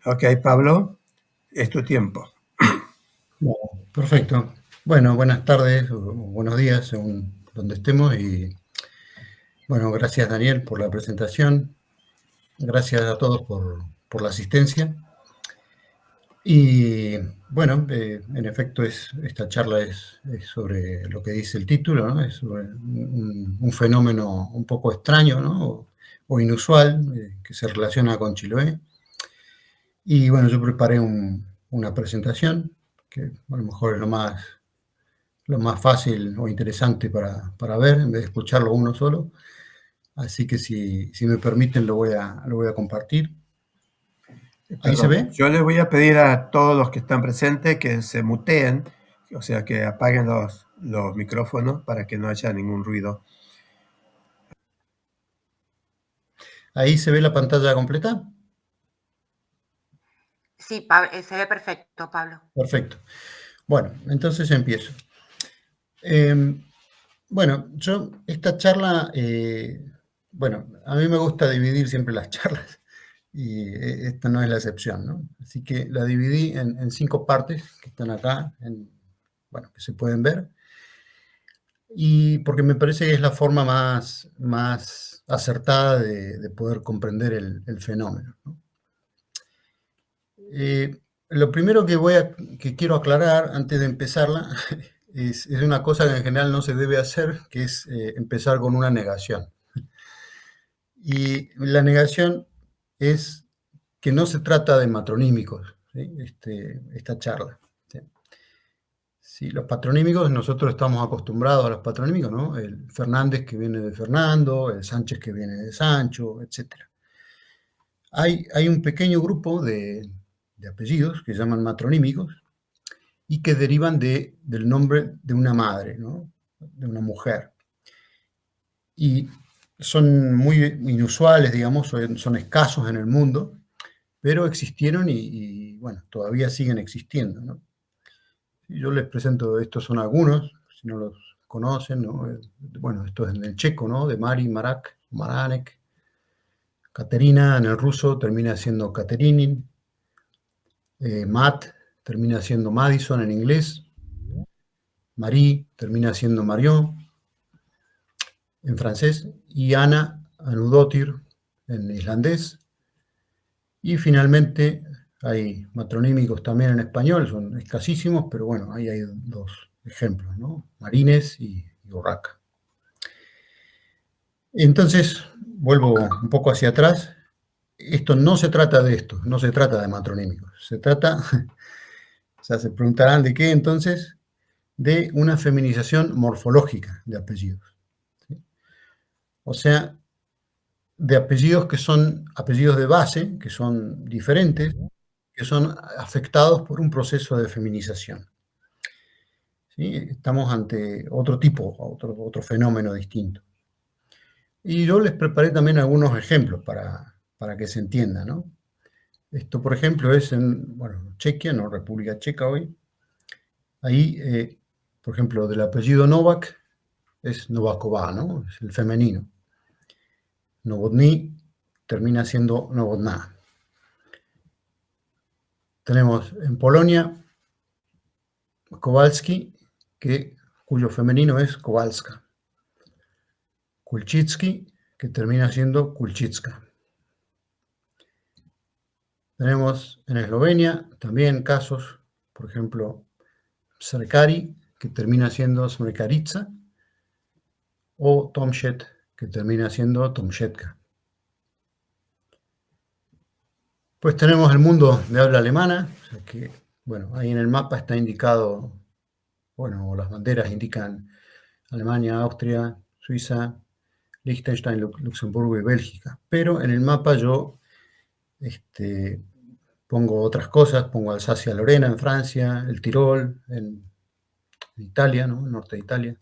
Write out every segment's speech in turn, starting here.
Ok, Pablo, es tu tiempo. Bueno, perfecto. Bueno, buenas tardes o buenos días según donde estemos y bueno, gracias Daniel por la presentación, gracias a todos por la asistencia y bueno, en efecto esta charla es sobre lo que dice el título, ¿no? Es sobre un fenómeno un poco extraño, ¿no? O inusual que se relaciona con Chiloé y bueno, yo preparé una presentación que a lo mejor es lo más fácil o interesante para ver, en vez de escucharlo uno solo. Así que si me permiten lo voy a compartir. ¿Ahí se Perdón, ve? yo les voy a pedir a todos los que están presentes que se muteen, o sea, que apaguen los micrófonos para que no haya ningún ruido. ¿Ahí se ve la pantalla completa? Sí, se ve perfecto, Pablo. Perfecto. Bueno, entonces empiezo. Bueno, esta charla, bueno, a mí me gusta dividir siempre las charlas y esta no es la excepción, ¿no? Así que la dividí en 5 partes que están acá, bueno, que se pueden ver. Y porque me parece que es la forma más acertada de poder comprender el fenómeno, ¿no? Lo primero que quiero aclarar antes de empezarla es una cosa que en general no se debe hacer, que es empezar con una negación. Y la negación es que no se trata de matronímicos, ¿sí? Esta charla. ¿Sí? Sí, los patronímicos, nosotros estamos acostumbrados a los patronímicos, ¿no? El Fernández que viene de Fernando, el Sánchez que viene de Sancho, etc. Hay un pequeño grupo de apellidos que se llaman matronímicos y que derivan del nombre de una madre, ¿no? De una mujer. Y son muy inusuales, digamos, son escasos en el mundo, pero existieron y bueno, todavía siguen existiendo, ¿no? Yo les presento, estos son algunos, si no los conocen, ¿no? Bueno, esto es en el checo, ¿no? De Mari, Marak, Maranek. Caterina en el ruso termina siendo Katerinin. Matt termina siendo Madison en inglés. Marie termina siendo Marion en francés. Y Ana, Anudotir en islandés. Y finalmente hay matronímicos también en español, son escasísimos, pero bueno, ahí hay 2 ejemplos, ¿no? Marines y Urraca. Entonces, vuelvo un poco hacia atrás. Esto no se trata de esto, no se trata de matronímicos. Se trata, o sea, se preguntarán de qué entonces, de una feminización morfológica de apellidos. ¿Sí? O sea, de apellidos que son apellidos de base, que son diferentes, que son afectados por un proceso de feminización. ¿Sí? Estamos ante otro tipo, otro fenómeno distinto. Y yo les preparé también algunos ejemplos para que se entienda, ¿no? Esto, por ejemplo, es en, bueno, Chequia, ¿no? República Checa hoy. Ahí, por ejemplo, del apellido Novak es Novakova, ¿no? Es el femenino. Novotny termina siendo Novotná. Tenemos en Polonia Kowalski, cuyo femenino es Kowalska. Kulczycki, que termina siendo Kulczycka. Tenemos en Eslovenia también casos, por ejemplo, Srekari, que termina siendo Smrekarica, o Tomšet, que termina siendo Tomšetka. Pues tenemos el mundo de habla alemana, o sea que, bueno, ahí en el mapa está indicado, bueno, las banderas indican Alemania, Austria, Suiza, Liechtenstein, Luxemburgo y Bélgica. Pero en el mapa yo pongo otras cosas, pongo Alsacia-Lorena en Francia, el Tirol en Italia, ¿no? El norte de Italia.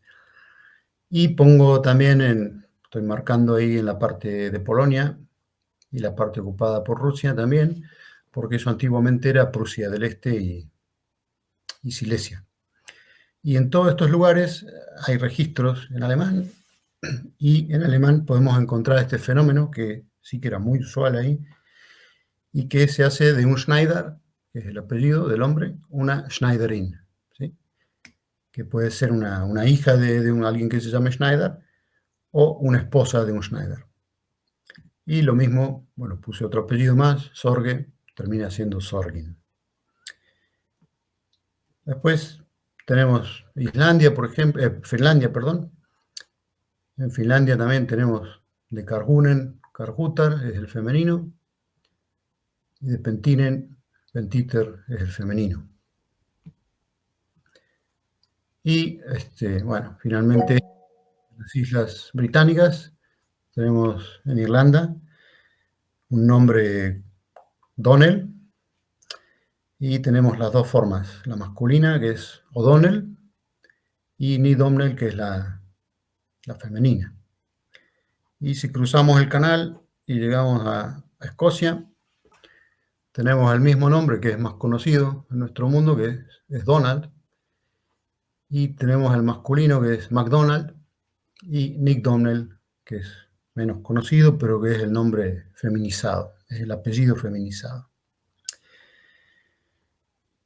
Y pongo también, estoy marcando ahí en la parte de Polonia y la parte ocupada por Rusia también, porque eso antiguamente era Prusia del Este y Silesia. Y en todos estos lugares hay registros en alemán, y en alemán podemos encontrar este fenómeno que sí que era muy usual ahí, y que se hace de un Schneider, que es el apellido del hombre, una Schneiderin, ¿sí? Que puede ser una hija de alguien que se llame Schneider o una esposa de un Schneider. Y lo mismo, bueno, puse otro apellido más, Sorge, termina siendo Sorgin. Después tenemos Islandia, por ejemplo, Finlandia, perdón. En Finlandia también tenemos de Karhunen, Karhutar es el femenino, y de Pentinen, Pentiter es el femenino. Y, bueno, finalmente, las Islas Británicas, tenemos en Irlanda un nombre Donnell, y tenemos las dos formas, la masculina, que es O'Donnell, y Ni Domhnall, que es la femenina. Y si cruzamos el canal y llegamos a Escocia, tenemos el mismo nombre que es más conocido en nuestro mundo, que es Donald, y tenemos el masculino, que es MacDonald, y Nick Domhnall, que es menos conocido, pero que es el nombre feminizado, es el apellido feminizado.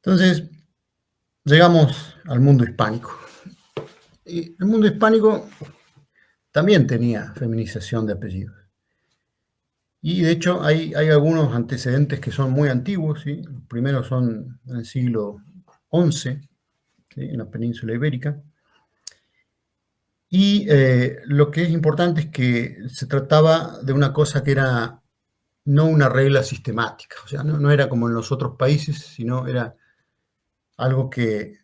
Entonces, llegamos al mundo hispánico. Y el mundo hispánico también tenía feminización de apellidos. Y de hecho hay algunos antecedentes que son muy antiguos, ¿sí? Los primeros son en el siglo XI, ¿sí? En la península ibérica. Y lo que es importante es que se trataba de una cosa que era no una regla sistemática, o sea, no era como en los otros países, sino era algo que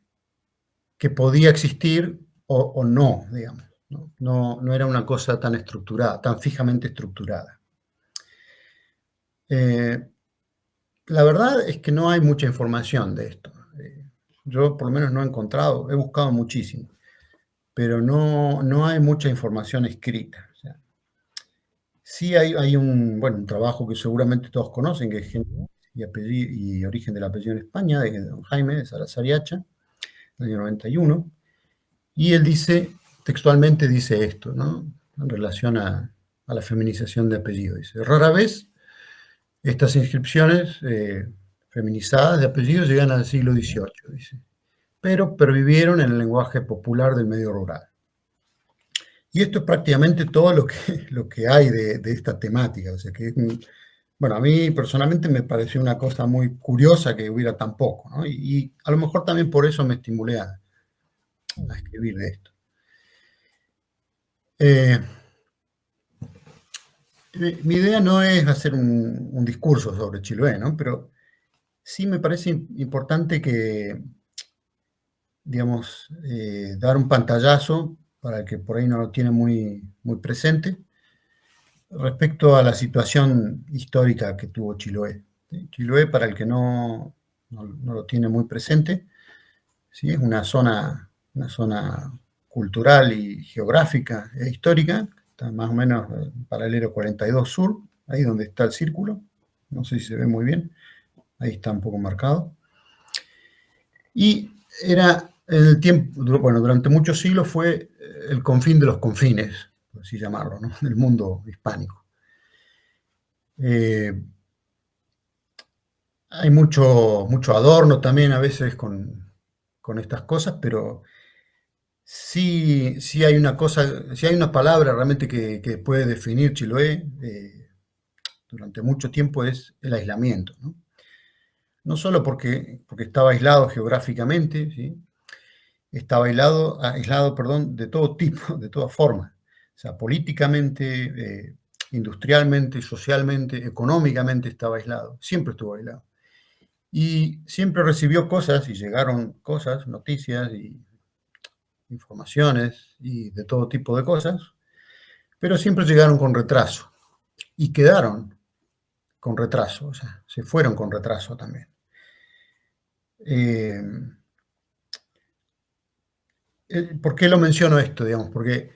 podía existir o no, digamos. No era una cosa tan estructurada, tan fijamente estructurada. La verdad es que no hay mucha información de esto. Yo por lo menos no he encontrado, he buscado muchísimo, pero no hay mucha información escrita. O sea, sí hay un trabajo que seguramente todos conocen, que es Génesis y origen del apellido en España, de don Jaime de Salazar y Hacha, del año 91, y él textualmente dice esto, ¿no? En relación a la feminización de apellido. Dice, rara vez estas inscripciones feminizadas de apellidos llegan al siglo XVIII, dice, pero pervivieron en el lenguaje popular del medio rural. Y esto es prácticamente todo lo que hay de esta temática. O sea que, bueno, a mí personalmente me pareció una cosa muy curiosa que hubiera tan poco, ¿no? Y a lo mejor también por eso me estimulé a escribir de esto. Mi idea no es hacer un discurso sobre Chiloé, ¿no? Pero sí me parece importante que, digamos, dar un pantallazo para el que por ahí no lo tiene muy presente, respecto a la situación histórica que tuvo Chiloé. Chiloé, para el que no lo tiene muy presente, ¿sí? Es una zona cultural y geográfica e histórica, está más o menos en paralelo 42 sur, ahí donde está el círculo, no sé si se ve muy bien, ahí está un poco marcado. Y era en el tiempo, bueno, durante muchos siglos fue el confín de los confines, por así llamarlo, ¿no? Del mundo hispánico. Hay mucho adorno también a veces con estas cosas, pero sí hay una cosa, sí hay una palabra realmente que puede definir Chiloé durante mucho tiempo, es el aislamiento, ¿no? No solo porque estaba aislado geográficamente, ¿sí? Estaba aislado, de todo tipo, de todas formas. O sea, políticamente, industrialmente, socialmente, económicamente estaba aislado, siempre estuvo aislado. Y siempre recibió cosas y llegaron cosas, noticias y informaciones y de todo tipo de cosas, pero siempre llegaron con retraso y quedaron con retraso, o sea, se fueron con retraso también. ¿Por qué lo menciono esto, digamos? Porque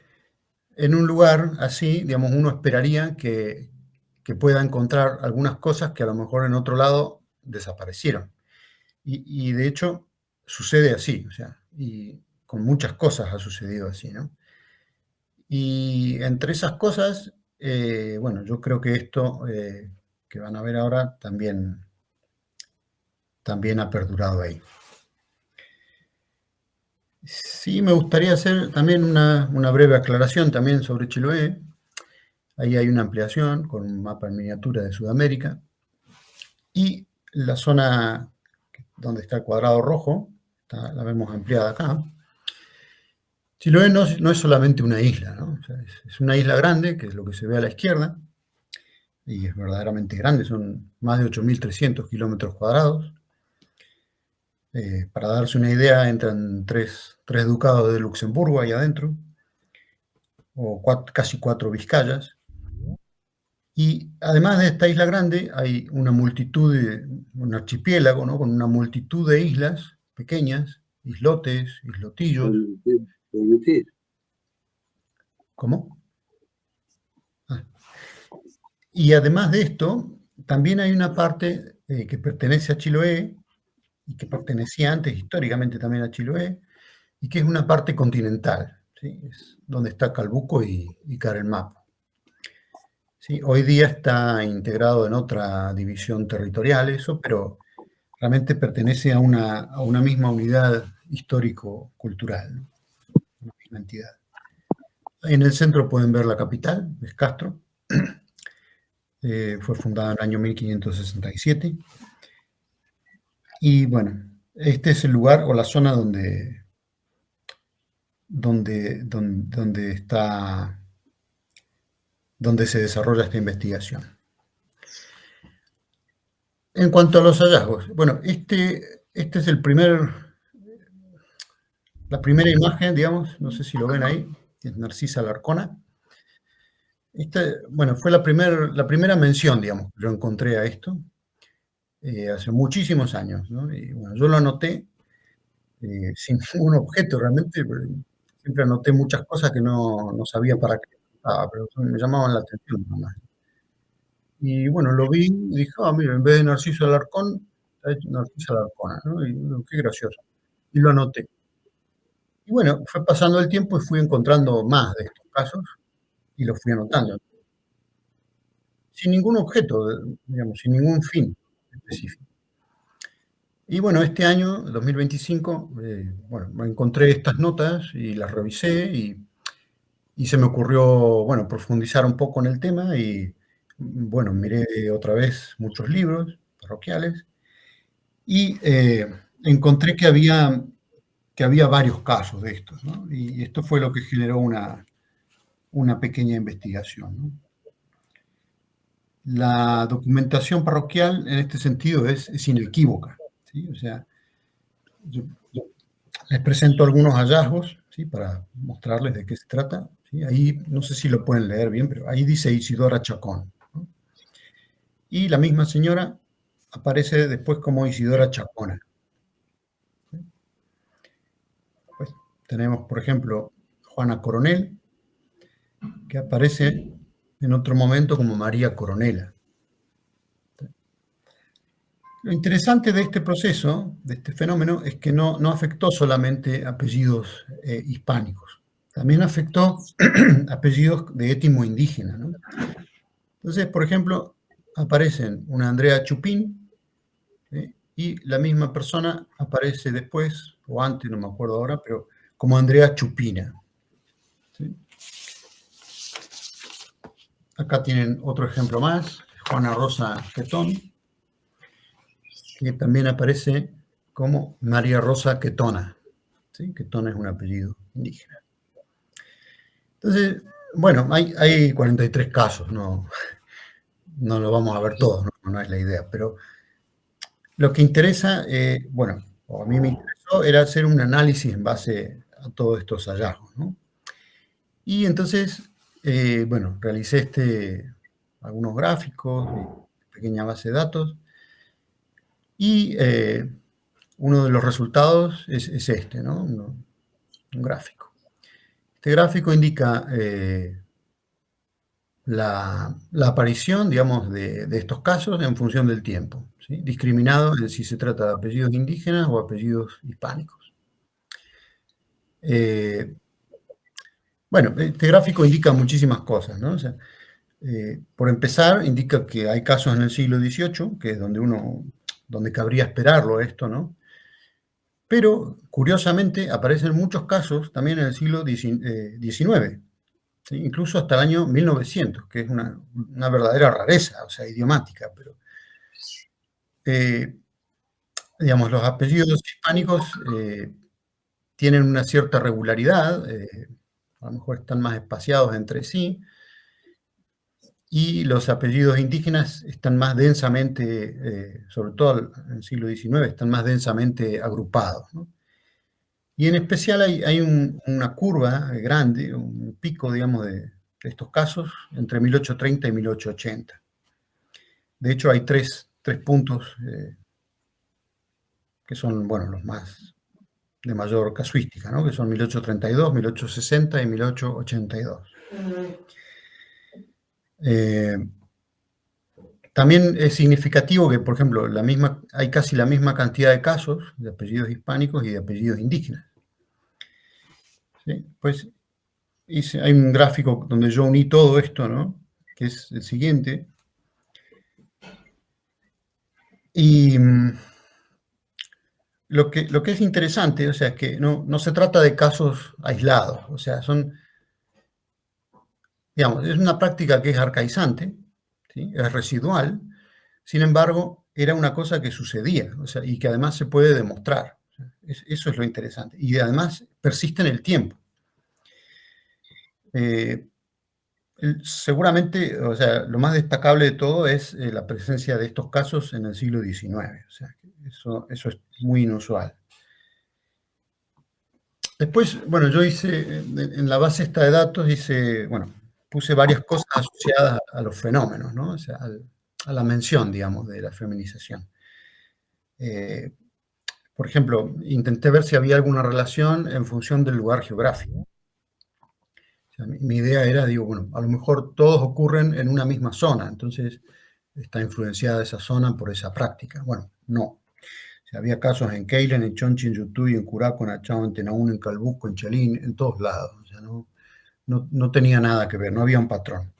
en un lugar así, digamos, uno esperaría que pueda encontrar algunas cosas que a lo mejor en otro lado desaparecieron. Y de hecho sucede así, o sea, y con muchas cosas ha sucedido así, ¿no? Y entre esas cosas, bueno, yo creo que esto que van a ver ahora también ha perdurado ahí. Sí, me gustaría hacer también una breve aclaración también sobre Chiloé. Ahí hay una ampliación con un mapa en miniatura de Sudamérica. Y la zona donde está el cuadrado rojo, la vemos ampliada acá. Chiloé no es solamente una isla, ¿no? O sea, es una isla grande, que es lo que se ve a la izquierda, y es verdaderamente grande, son más de 8.300 kilómetros cuadrados. Para darse una idea, entran tres ducados de Luxemburgo ahí adentro, o casi 4 Vizcayas. Y además de esta isla grande, hay una multitud un archipiélago, ¿no? Con una multitud de islas pequeñas, islotes, islotillos. ¿Cómo? Y además de esto, también hay una parte que pertenece a Chiloé, y que pertenecía antes históricamente también a Chiloé, y que es una parte continental, ¿sí? Es donde está Calbuco y Carelmapo. ¿Sí? Hoy día está integrado en otra división territorial eso, pero realmente pertenece a una misma unidad histórico-cultural, ¿no? Una misma entidad. En el centro pueden ver la capital, es Castro. Fue fundada en el año 1567. Y bueno, este es el lugar o la zona donde se desarrolla esta investigación. En cuanto a los hallazgos, bueno, este es la primera imagen, digamos, no sé si lo ven ahí, es Narcisa Larcona. Bueno, fue la primera mención, digamos, que yo encontré a esto, hace muchísimos años, ¿no? Y bueno, yo lo anoté sin ningún objeto realmente, pero siempre anoté muchas cosas que no sabía para qué, pero me llamaban la atención nomás. Y bueno, lo vi y dije, mira, en vez de Narciso Alarcón, está hecho Narcisa Alarcona, ¿no? Y bueno, qué gracioso. Y lo anoté. Y bueno, fue pasando el tiempo y fui encontrando más de estos casos y los fui anotando. Sin ningún objeto, digamos, sin ningún fin específico. Y bueno, este año, 2025, bueno, me encontré estas notas y las revisé y se me ocurrió, bueno, profundizar un poco en el tema y, bueno, miré otra vez muchos libros parroquiales y encontré que había varios casos de estos, ¿no? Y esto fue lo que generó una pequeña investigación, ¿no? La documentación parroquial en este sentido es inequívoca, ¿sí? O sea, yo les presento algunos hallazgos, ¿sí? Para mostrarles de qué se trata, ¿sí? Ahí, no sé si lo pueden leer bien, pero ahí dice Isidora Chacón, ¿no? Y la misma señora aparece después como Isidora Chacona. ¿Sí? Pues, tenemos, por ejemplo, Juana Coronel, que aparece en otro momento como María Coronela. Lo interesante de este proceso, de este fenómeno, es que no afectó solamente apellidos hispánicos, también afectó apellidos de étimo indígena, ¿no? Entonces, por ejemplo, aparecen una Andrea Chupín, ¿sí? Y la misma persona aparece después, o antes, no me acuerdo ahora, pero como Andrea Chupina, ¿sí? Acá tienen otro ejemplo más, Juana Rosa Quetón, que también aparece como María Rosa Quetona, ¿sí? Quetona es un apellido indígena. Entonces, bueno, hay 43 casos, no lo vamos a ver todos, no es la idea, pero lo que interesa, bueno, o a mí me interesó, era hacer un análisis en base a todos estos hallazgos, ¿no? Y entonces, bueno, realicé algunos gráficos, pequeña base de datos, y uno de los resultados es este, ¿no? Un gráfico. Este gráfico indica la aparición, digamos, de estos casos en función del tiempo, ¿sí? Discriminado en si se trata de apellidos indígenas o apellidos hispánicos. Bueno, este gráfico indica muchísimas cosas, ¿no? O sea, Por empezar, indica que hay casos en el siglo XVIII, que es donde cabría esperarlo esto, ¿no? Pero, curiosamente, aparecen muchos casos también en el siglo XIX, ¿sí? Incluso hasta el año 1900, que es una verdadera rareza, o sea, idiomática, pero digamos, los apellidos hispánicos tienen una cierta regularidad, a lo mejor están más espaciados entre sí, y los apellidos indígenas están más densamente, sobre todo en el siglo XIX, están más densamente agrupados, ¿no? Y en especial hay una curva grande, un pico, digamos, de estos casos entre 1830 y 1880. De hecho, hay tres puntos que son, bueno, los más de mayor casuística, ¿no? Que son 1832, 1860 y 1882. También es significativo que, por ejemplo, hay casi la misma cantidad de casos de apellidos hispánicos y de apellidos indígenas. ¿Sí? Pues hay un gráfico donde yo uní todo esto, ¿no? Que es el siguiente. Y lo que es interesante, o sea, es que no se trata de casos aislados, o sea, digamos, es una práctica que es arcaizante, ¿sí? Es residual, sin embargo, era una cosa que sucedía, o sea, y que además se puede demostrar. Eso es lo interesante. Y además persiste en el tiempo. Seguramente, o sea, lo más destacable de todo es la presencia de estos casos en el siglo XIX. O sea, eso es muy inusual. Después, bueno, yo hice, en la base esta de datos, puse varias cosas asociadas a los fenómenos, ¿no? O sea, a la mención, digamos, de la feminización. Por ejemplo, intenté ver si había alguna relación en función del lugar geográfico. O sea, mi idea era, digo, bueno, a lo mejor todos ocurren en una misma zona, entonces está influenciada esa zona por esa práctica. Bueno, no. O sea, había casos en Keilen, en Chonchi, en Yutui, en Curaco, en Achao, en Tenaún, en Calbuco, en Chalín, en todos lados. O sea, no tenía nada que ver, no había un patrón.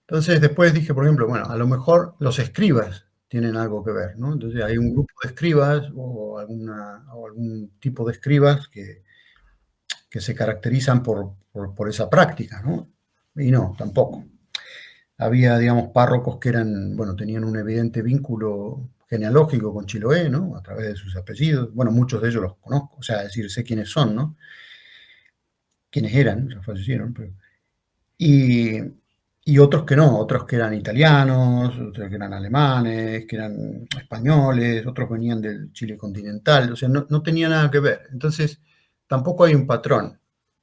Entonces después dije, por ejemplo, bueno, a lo mejor los escribas tienen algo que ver, ¿no? Entonces hay un grupo de escribas o algún tipo de escribas que se caracterizan por esa práctica, ¿no? Y no, tampoco. Había, digamos, párrocos que tenían un evidente vínculo genealógico con Chiloé, ¿no? A través de sus apellidos. Bueno, muchos de ellos los conozco, o sea, es decir, sé quiénes son, ¿no? Quiénes eran, ya fallecieron, pero... Y otros que no, otros que eran italianos, otros que eran alemanes, que eran españoles, otros venían del Chile continental, o sea, no tenía nada que ver. Entonces, tampoco hay un patrón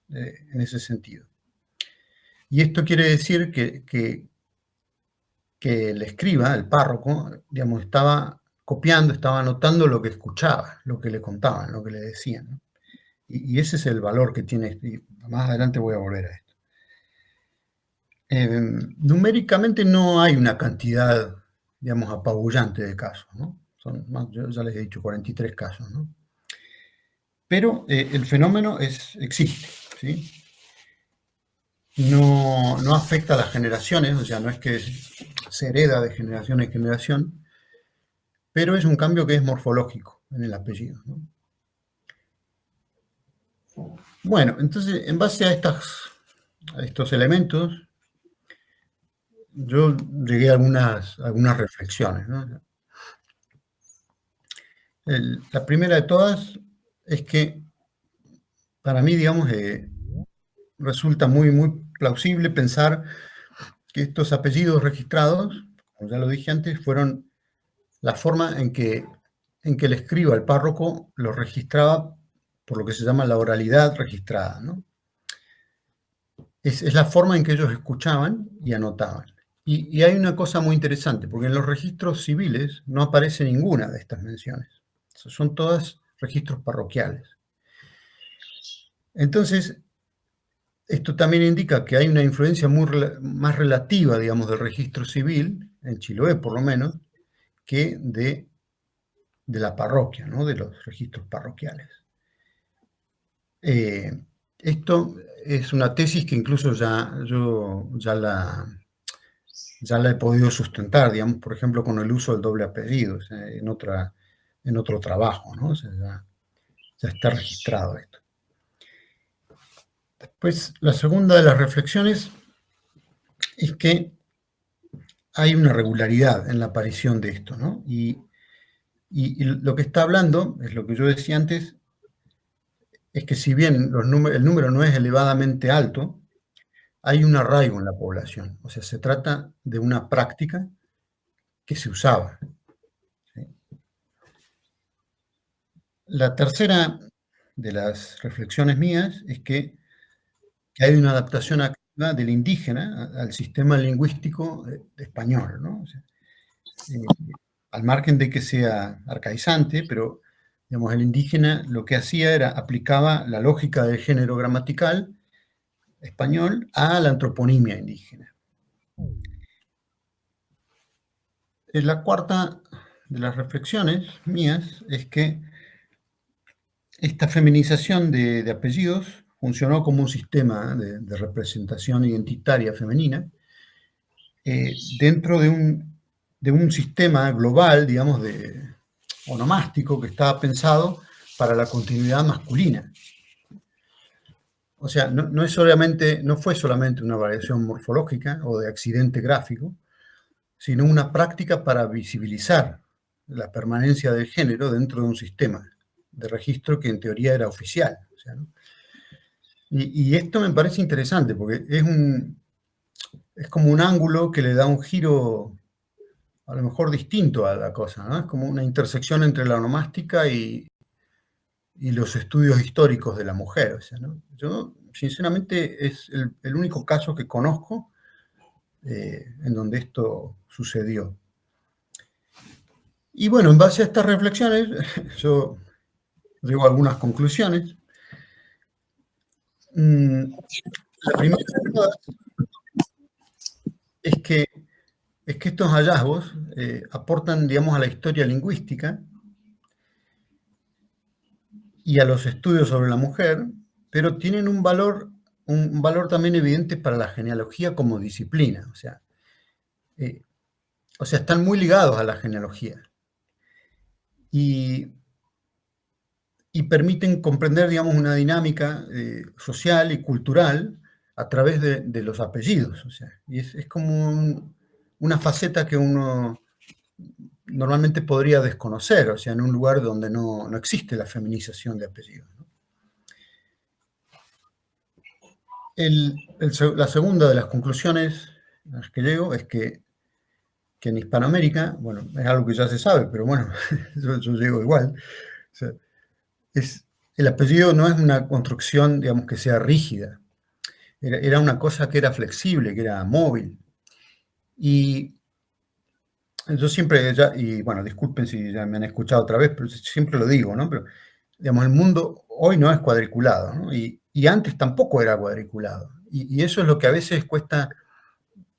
en ese sentido. Y esto quiere decir que el escriba, el párroco, digamos, estaba copiando, estaba anotando lo que escuchaba, lo que le contaban, lo que le decían, ¿no? Y ese es el valor que tiene, y más adelante voy a volver a esto. Numéricamente no hay una cantidad, digamos, apabullante de casos, ¿no? Son más, yo ya les he dicho, 43 casos, ¿no? Pero el fenómeno existe, ¿sí? No afecta a las generaciones, o sea, no es que se hereda de generación en generación, pero es un cambio que es morfológico en el apellido, ¿no? Bueno, entonces, en base a estos elementos, yo llegué a algunas reflexiones, ¿no? La primera de todas es que para mí, digamos, resulta muy, muy plausible pensar que estos apellidos registrados, como ya lo dije antes, fueron la forma en que el escriba, el párroco, los registraba por lo que se llama la oralidad registrada, ¿no? Es la forma en que ellos escuchaban y anotaban. Y hay una cosa muy interesante, porque en los registros civiles no aparece ninguna de estas menciones. Son todas registros parroquiales. Entonces, esto también indica que hay una influencia más relativa, digamos, del registro civil, en Chiloé por lo menos, que de la parroquia, ¿no? De los registros parroquiales. Esto es una tesis que incluso yo ya la ya la he podido sustentar, digamos, por ejemplo, con el uso del doble apellido, o sea, en otro trabajo, ¿no? O sea, ya está registrado esto. Después, la segunda de las reflexiones es que hay una regularidad en la aparición de esto, ¿no? Y lo que está hablando, es lo que yo decía antes, es que si bien el número no es elevadamente alto, hay un arraigo en la población. O sea, se trata de una práctica que se usaba. ¿Sí? La tercera de las reflexiones mías es que hay una adaptación activa del indígena al sistema lingüístico español, ¿no? O sea, al margen de que sea arcaizante, pero digamos, el indígena lo que hacía era aplicaba la lógica del género gramatical español a la antroponimia indígena. La cuarta de las reflexiones mías es que esta feminización de apellidos funcionó como un sistema de representación identitaria femenina dentro de un sistema global, digamos, onomástico que estaba pensado para la continuidad masculina. O sea, no fue solamente una variación morfológica o de accidente gráfico, sino una práctica para visibilizar la permanencia del género dentro de un sistema de registro que en teoría era oficial. O sea, ¿no? Y esto me parece interesante porque es como un ángulo que le da un giro a lo mejor distinto a la cosa, ¿no? Es como una intersección entre la onomástica y los estudios históricos de la mujer. O sea, ¿no? Yo, sinceramente, es el único caso que conozco en donde esto sucedió. Y bueno, en base a estas reflexiones, yo llego a algunas conclusiones. La primera de todas es que estos hallazgos aportan, digamos, a la historia lingüística y a los estudios sobre la mujer, pero tienen un valor también evidente para la genealogía como disciplina. O sea, están muy ligados a la genealogía. Y permiten comprender, digamos, una dinámica social y cultural a través de los apellidos. O sea, y es como una faceta que uno normalmente podría desconocer, o sea, en un lugar donde no existe la feminización de apellidos, ¿no? La segunda de las conclusiones a las que llego es que en Hispanoamérica, bueno, es algo que ya se sabe, pero bueno, yo llego igual. O sea, el apellido no es una construcción, digamos, que sea rígida. Era una cosa que era flexible, que era móvil. Y yo siempre, y bueno, disculpen si ya me han escuchado otra vez, pero siempre lo digo, ¿no? Pero, digamos, el mundo hoy no es cuadriculado, ¿no? Y antes tampoco era cuadriculado. Y eso es lo que a veces cuesta,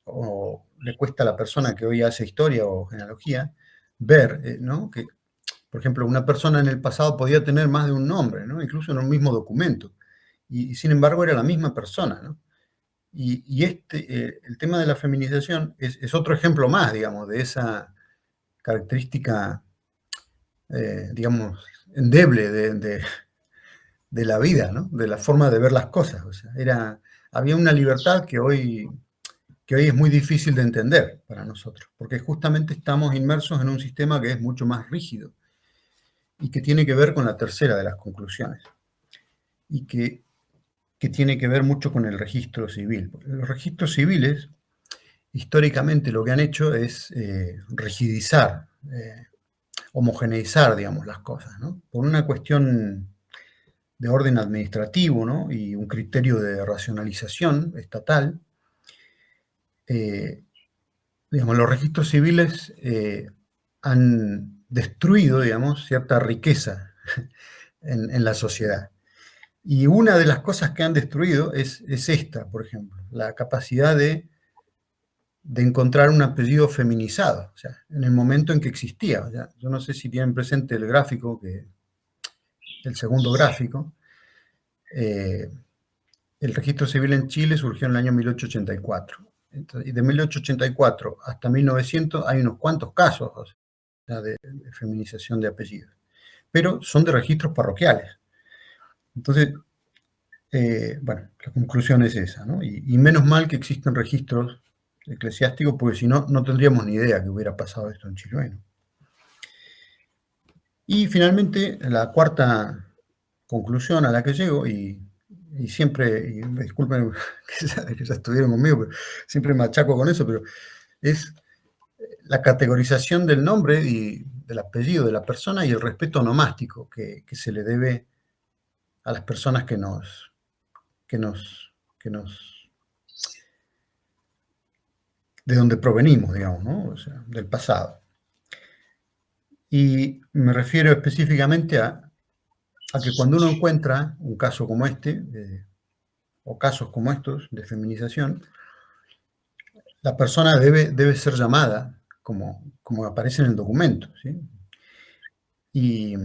o le cuesta a la persona que hoy hace historia o genealogía, ver, ¿no? Que, por ejemplo, una persona en el pasado podía tener más de un nombre, ¿no? Incluso en un mismo documento. Y sin embargo era la misma persona, ¿no? Y el tema de la feminización es otro ejemplo más, digamos, de esa característica, digamos, endeble de la vida, ¿no? De la forma de ver las cosas. O sea, había una libertad que hoy es muy difícil de entender para nosotros, porque justamente estamos inmersos en un sistema que es mucho más rígido y que tiene que ver con la tercera de las conclusiones, y que tiene que ver mucho con el registro civil. Los registros civiles, históricamente, lo que han hecho es rigidizar, homogeneizar, digamos, las cosas, ¿no? Por una cuestión de orden administrativo, ¿no? Y un criterio de racionalización estatal, digamos, los registros civiles han destruido, digamos, cierta riqueza en la sociedad. Y una de las cosas que han destruido es esta, por ejemplo, la capacidad de encontrar un apellido feminizado, o sea, en el momento en que existía. O sea, yo no sé si tienen presente el gráfico, el segundo gráfico. El registro civil en Chile surgió en el año 1884. Entonces, y de 1884 hasta 1900 hay unos cuantos casos, o sea, de feminización de apellidos, pero son de registros parroquiales. Entonces, bueno, la conclusión es esa, ¿no? Y menos mal que existen registros eclesiásticos, porque si no, no tendríamos ni idea que hubiera pasado esto en Chiloé, ¿no? Y finalmente, la cuarta conclusión a la que llego, y siempre, y disculpen que ya estuvieron conmigo, pero siempre me achaco con eso, pero es la categorización del nombre y del apellido de la persona y el respeto onomástico que se le debe a las personas de donde provenimos, digamos, ¿no? O sea, del pasado. Y me refiero específicamente a que cuando uno encuentra un caso como este, o casos como estos de feminización, la persona debe ser llamada como aparece en el documento, ¿sí? Y,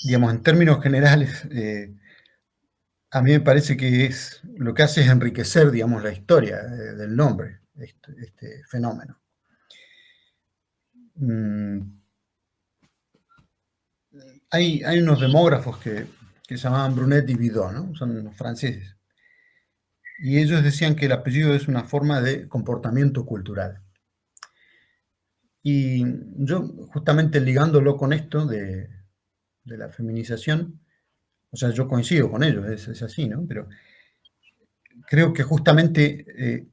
digamos, en términos generales, a mí me parece que lo que hace es enriquecer, digamos, la historia del nombre, este fenómeno. Hay unos demógrafos que se llamaban Brunet y Bidot, ¿no? Son unos franceses. Y ellos decían que el apellido es una forma de comportamiento cultural. Y yo, justamente ligándolo con esto de la feminización, o sea, yo coincido con ellos, es así, ¿no? Pero creo que justamente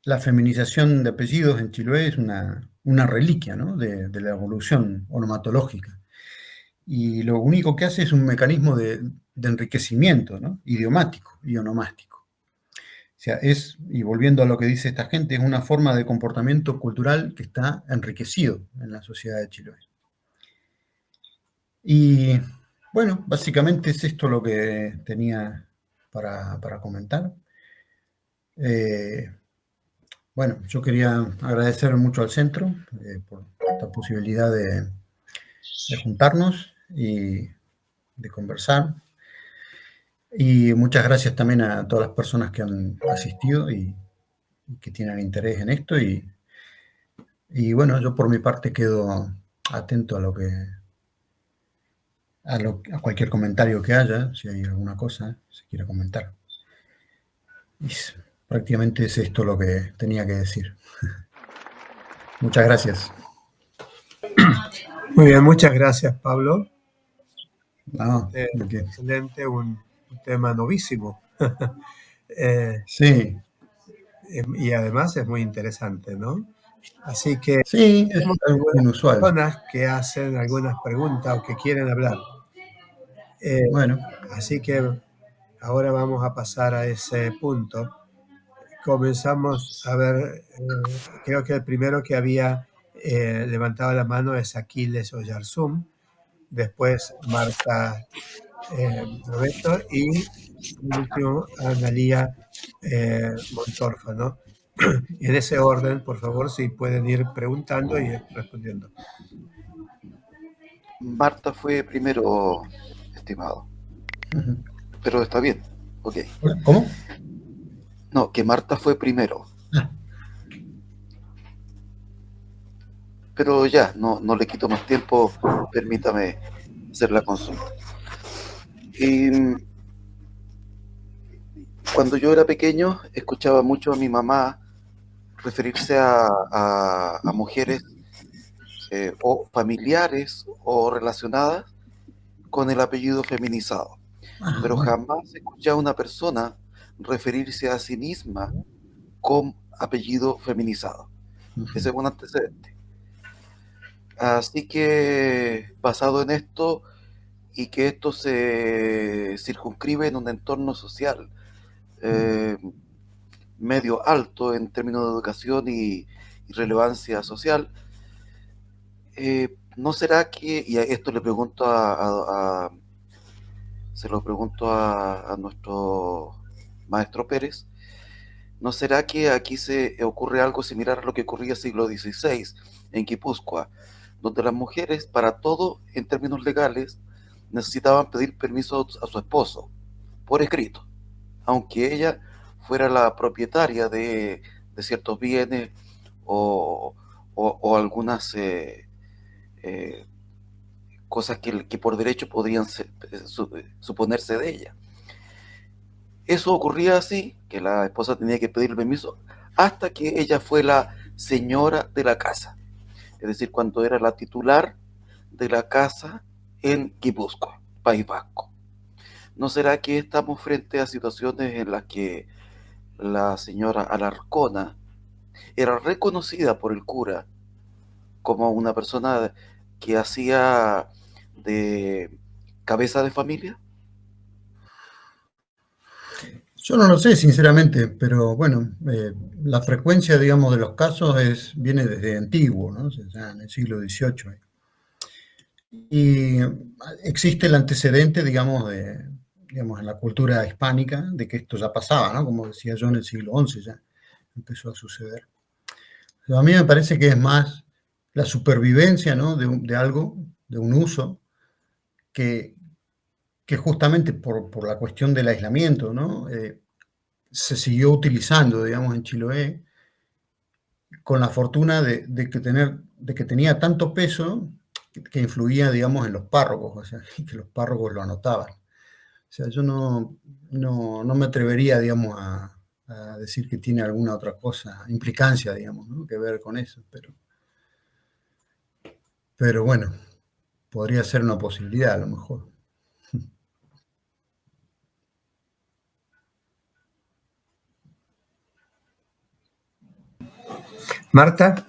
la feminización de apellidos en Chiloé es una reliquia, ¿no? de la evolución onomatológica. Y lo único que hace es un mecanismo de enriquecimiento, ¿no? Idiomático y onomástico. O sea, y volviendo a lo que dice esta gente, es una forma de comportamiento cultural que está enriquecido en la sociedad de Chiloé. Y bueno, básicamente es esto lo que tenía para comentar. Bueno, yo quería agradecer mucho al centro por esta posibilidad de juntarnos y de conversar. Y muchas gracias también a todas las personas que han asistido y que tienen interés en esto. Y bueno, yo por mi parte quedo atento a cualquier comentario que haya, si hay alguna cosa que se quiera comentar. Y prácticamente es esto lo que tenía que decir. Muchas gracias. Muy bien, muchas gracias, Pablo. No, excelente, un tema novísimo. Sí. Y además es muy interesante, ¿no? Así que sí, tenemos algunas personas que hacen algunas preguntas o que quieren hablar. Bueno. Así que ahora vamos a pasar a ese punto. Comenzamos a ver, creo que el primero que había levantado la mano es Aquiles Oyarzún, después Marta Roberto y por último Analía Montorfa, ¿no? En ese orden, por favor, si pueden ir preguntando y respondiendo. Marta fue primero, estimado. Pero está bien, ok. ¿Cómo? No, que Marta fue primero. Pero ya, no le quito más tiempo, permítame hacer la consulta. Cuando yo era pequeño, escuchaba mucho a mi mamá referirse a mujeres o familiares o relacionadas con el apellido feminizado. Pero jamás escuché a una persona referirse a sí misma con apellido feminizado. Ese es un antecedente. Así que, basado en esto, y que esto se circunscribe en un entorno social medio alto en términos de educación y relevancia social, ¿no será que, y esto le pregunto se lo pregunto a nuestro maestro Pérez, ¿no será que aquí se ocurre algo similar a lo que ocurría en el siglo XVI en Guipúzcoa, donde las mujeres, para todo en términos legales, necesitaban pedir permiso a su esposo por escrito, aunque ella fuera la propietaria de ciertos bienes o algunas cosas que por derecho podrían suponerse de ella. Eso ocurría así, que la esposa tenía que pedir permiso hasta que ella fue la señora de la casa, es decir, cuando era la titular de la casa en Guipúzcoa, País Vasco. ¿No será que estamos frente a situaciones en las que la señora Alarcona era reconocida por el cura como una persona que hacía de cabeza de familia? Yo no lo sé, sinceramente, pero bueno, la frecuencia, digamos, de los casos viene desde antiguo, ¿no? O sea, ya en el siglo XVIII. Y existe el antecedente, digamos, en la cultura hispánica, de que esto ya pasaba, ¿no? Como decía yo, en el siglo XI ya empezó a suceder. Pero a mí me parece que es más la supervivencia, ¿no? de algo, de un uso, que justamente por la cuestión del aislamiento, ¿no? Se siguió utilizando, digamos, en Chiloé, con la fortuna de que tenía tanto peso que influía, digamos, en los párrocos, o sea, que los párrocos lo anotaban. O sea, yo no me atrevería, digamos, a decir que tiene alguna otra cosa, implicancia, digamos, ¿no? Que ver con eso, pero bueno, podría ser una posibilidad a lo mejor. Marta.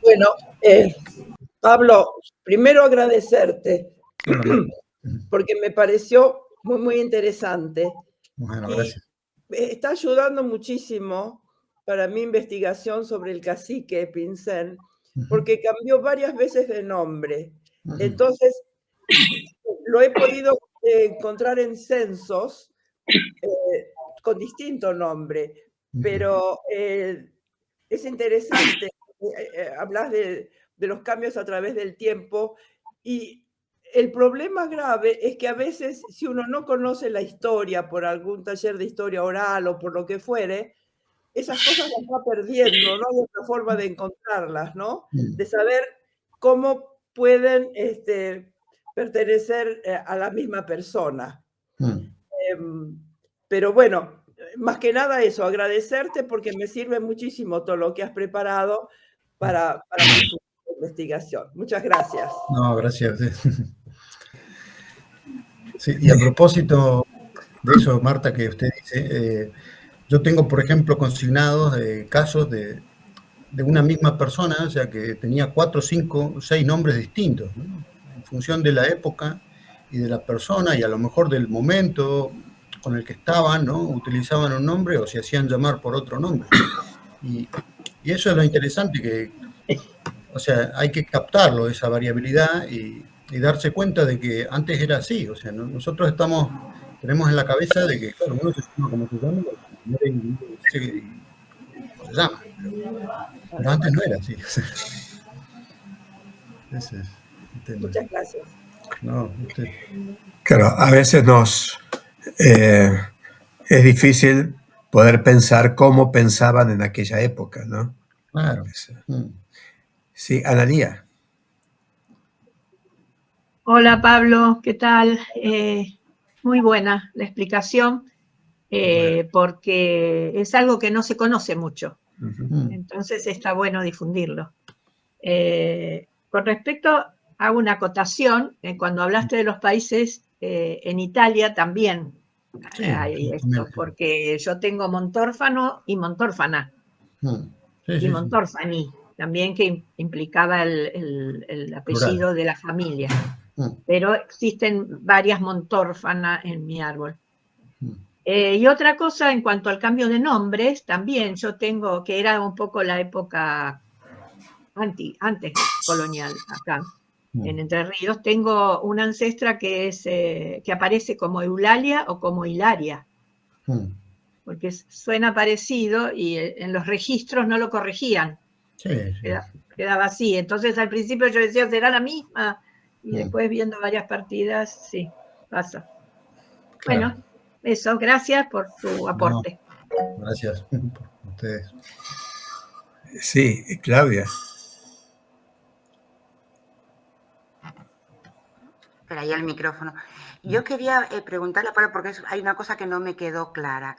Bueno, Pablo, primero agradecerte, porque me pareció muy, muy interesante. Bueno, gracias. Está ayudando muchísimo para mi investigación sobre el cacique Pincén, porque cambió varias veces de nombre. Entonces, lo he podido encontrar en censos con distinto nombre, pero es interesante. Hablas de los cambios a través del tiempo, y el problema grave es que a veces, si uno no conoce la historia por algún taller de historia oral o por lo que fuere, esas cosas las va perdiendo, no hay otra forma de encontrarlas, ¿no? De saber cómo pueden pertenecer a la misma persona. Pero bueno, más que nada eso, agradecerte porque me sirve muchísimo todo lo que has preparado para mi investigación. Muchas gracias. No, gracias. Sí, y a propósito de eso, Marta, que usted dice, yo tengo, por ejemplo, consignados casos de una misma persona, o sea, que tenía 4, 5, 6 nombres distintos, ¿no? En función de la época y de la persona y a lo mejor del momento con el que estaban, ¿no? Utilizaban un nombre o se hacían llamar por otro nombre. Y eso es lo interesante, que, o sea, hay que captarlo, esa variabilidad, y darse cuenta de que antes era así. O sea, nosotros tenemos en la cabeza de que, claro, uno se llama como se llama, se llama, pero antes no era así. Ese es el tema. Muchas gracias. No, usted. Claro, a veces es difícil poder pensar cómo pensaban en aquella época, ¿no? Claro. Sí, Analía. Hola Pablo, ¿qué tal? Muy buena la explicación, porque es algo que no se conoce mucho, entonces está bueno difundirlo. Con respecto a una acotación, cuando hablaste de los países, en Italia también hay esto, porque yo tengo Montórfano y Montórfana, y Montórfani, también, que implicaba el apellido de la familia. Pero existen varias Montórfana en mi árbol. Y otra cosa, en cuanto al cambio de nombres, también yo tengo, que era un poco la época antes colonial acá, en Entre Ríos, tengo una ancestra que aparece como Eulalia o como Hilaria, porque suena parecido y en los registros no lo corregían. Quedaba así. Entonces al principio yo decía, ¿será la misma? Y después, viendo varias partidas, sí, pasa. Claro. Bueno, eso, gracias por tu aporte. No, gracias por ustedes. Sí, Claudia. Espera, ahí el micrófono. Yo quería preguntarle a Pablo, porque hay una cosa que no me quedó clara.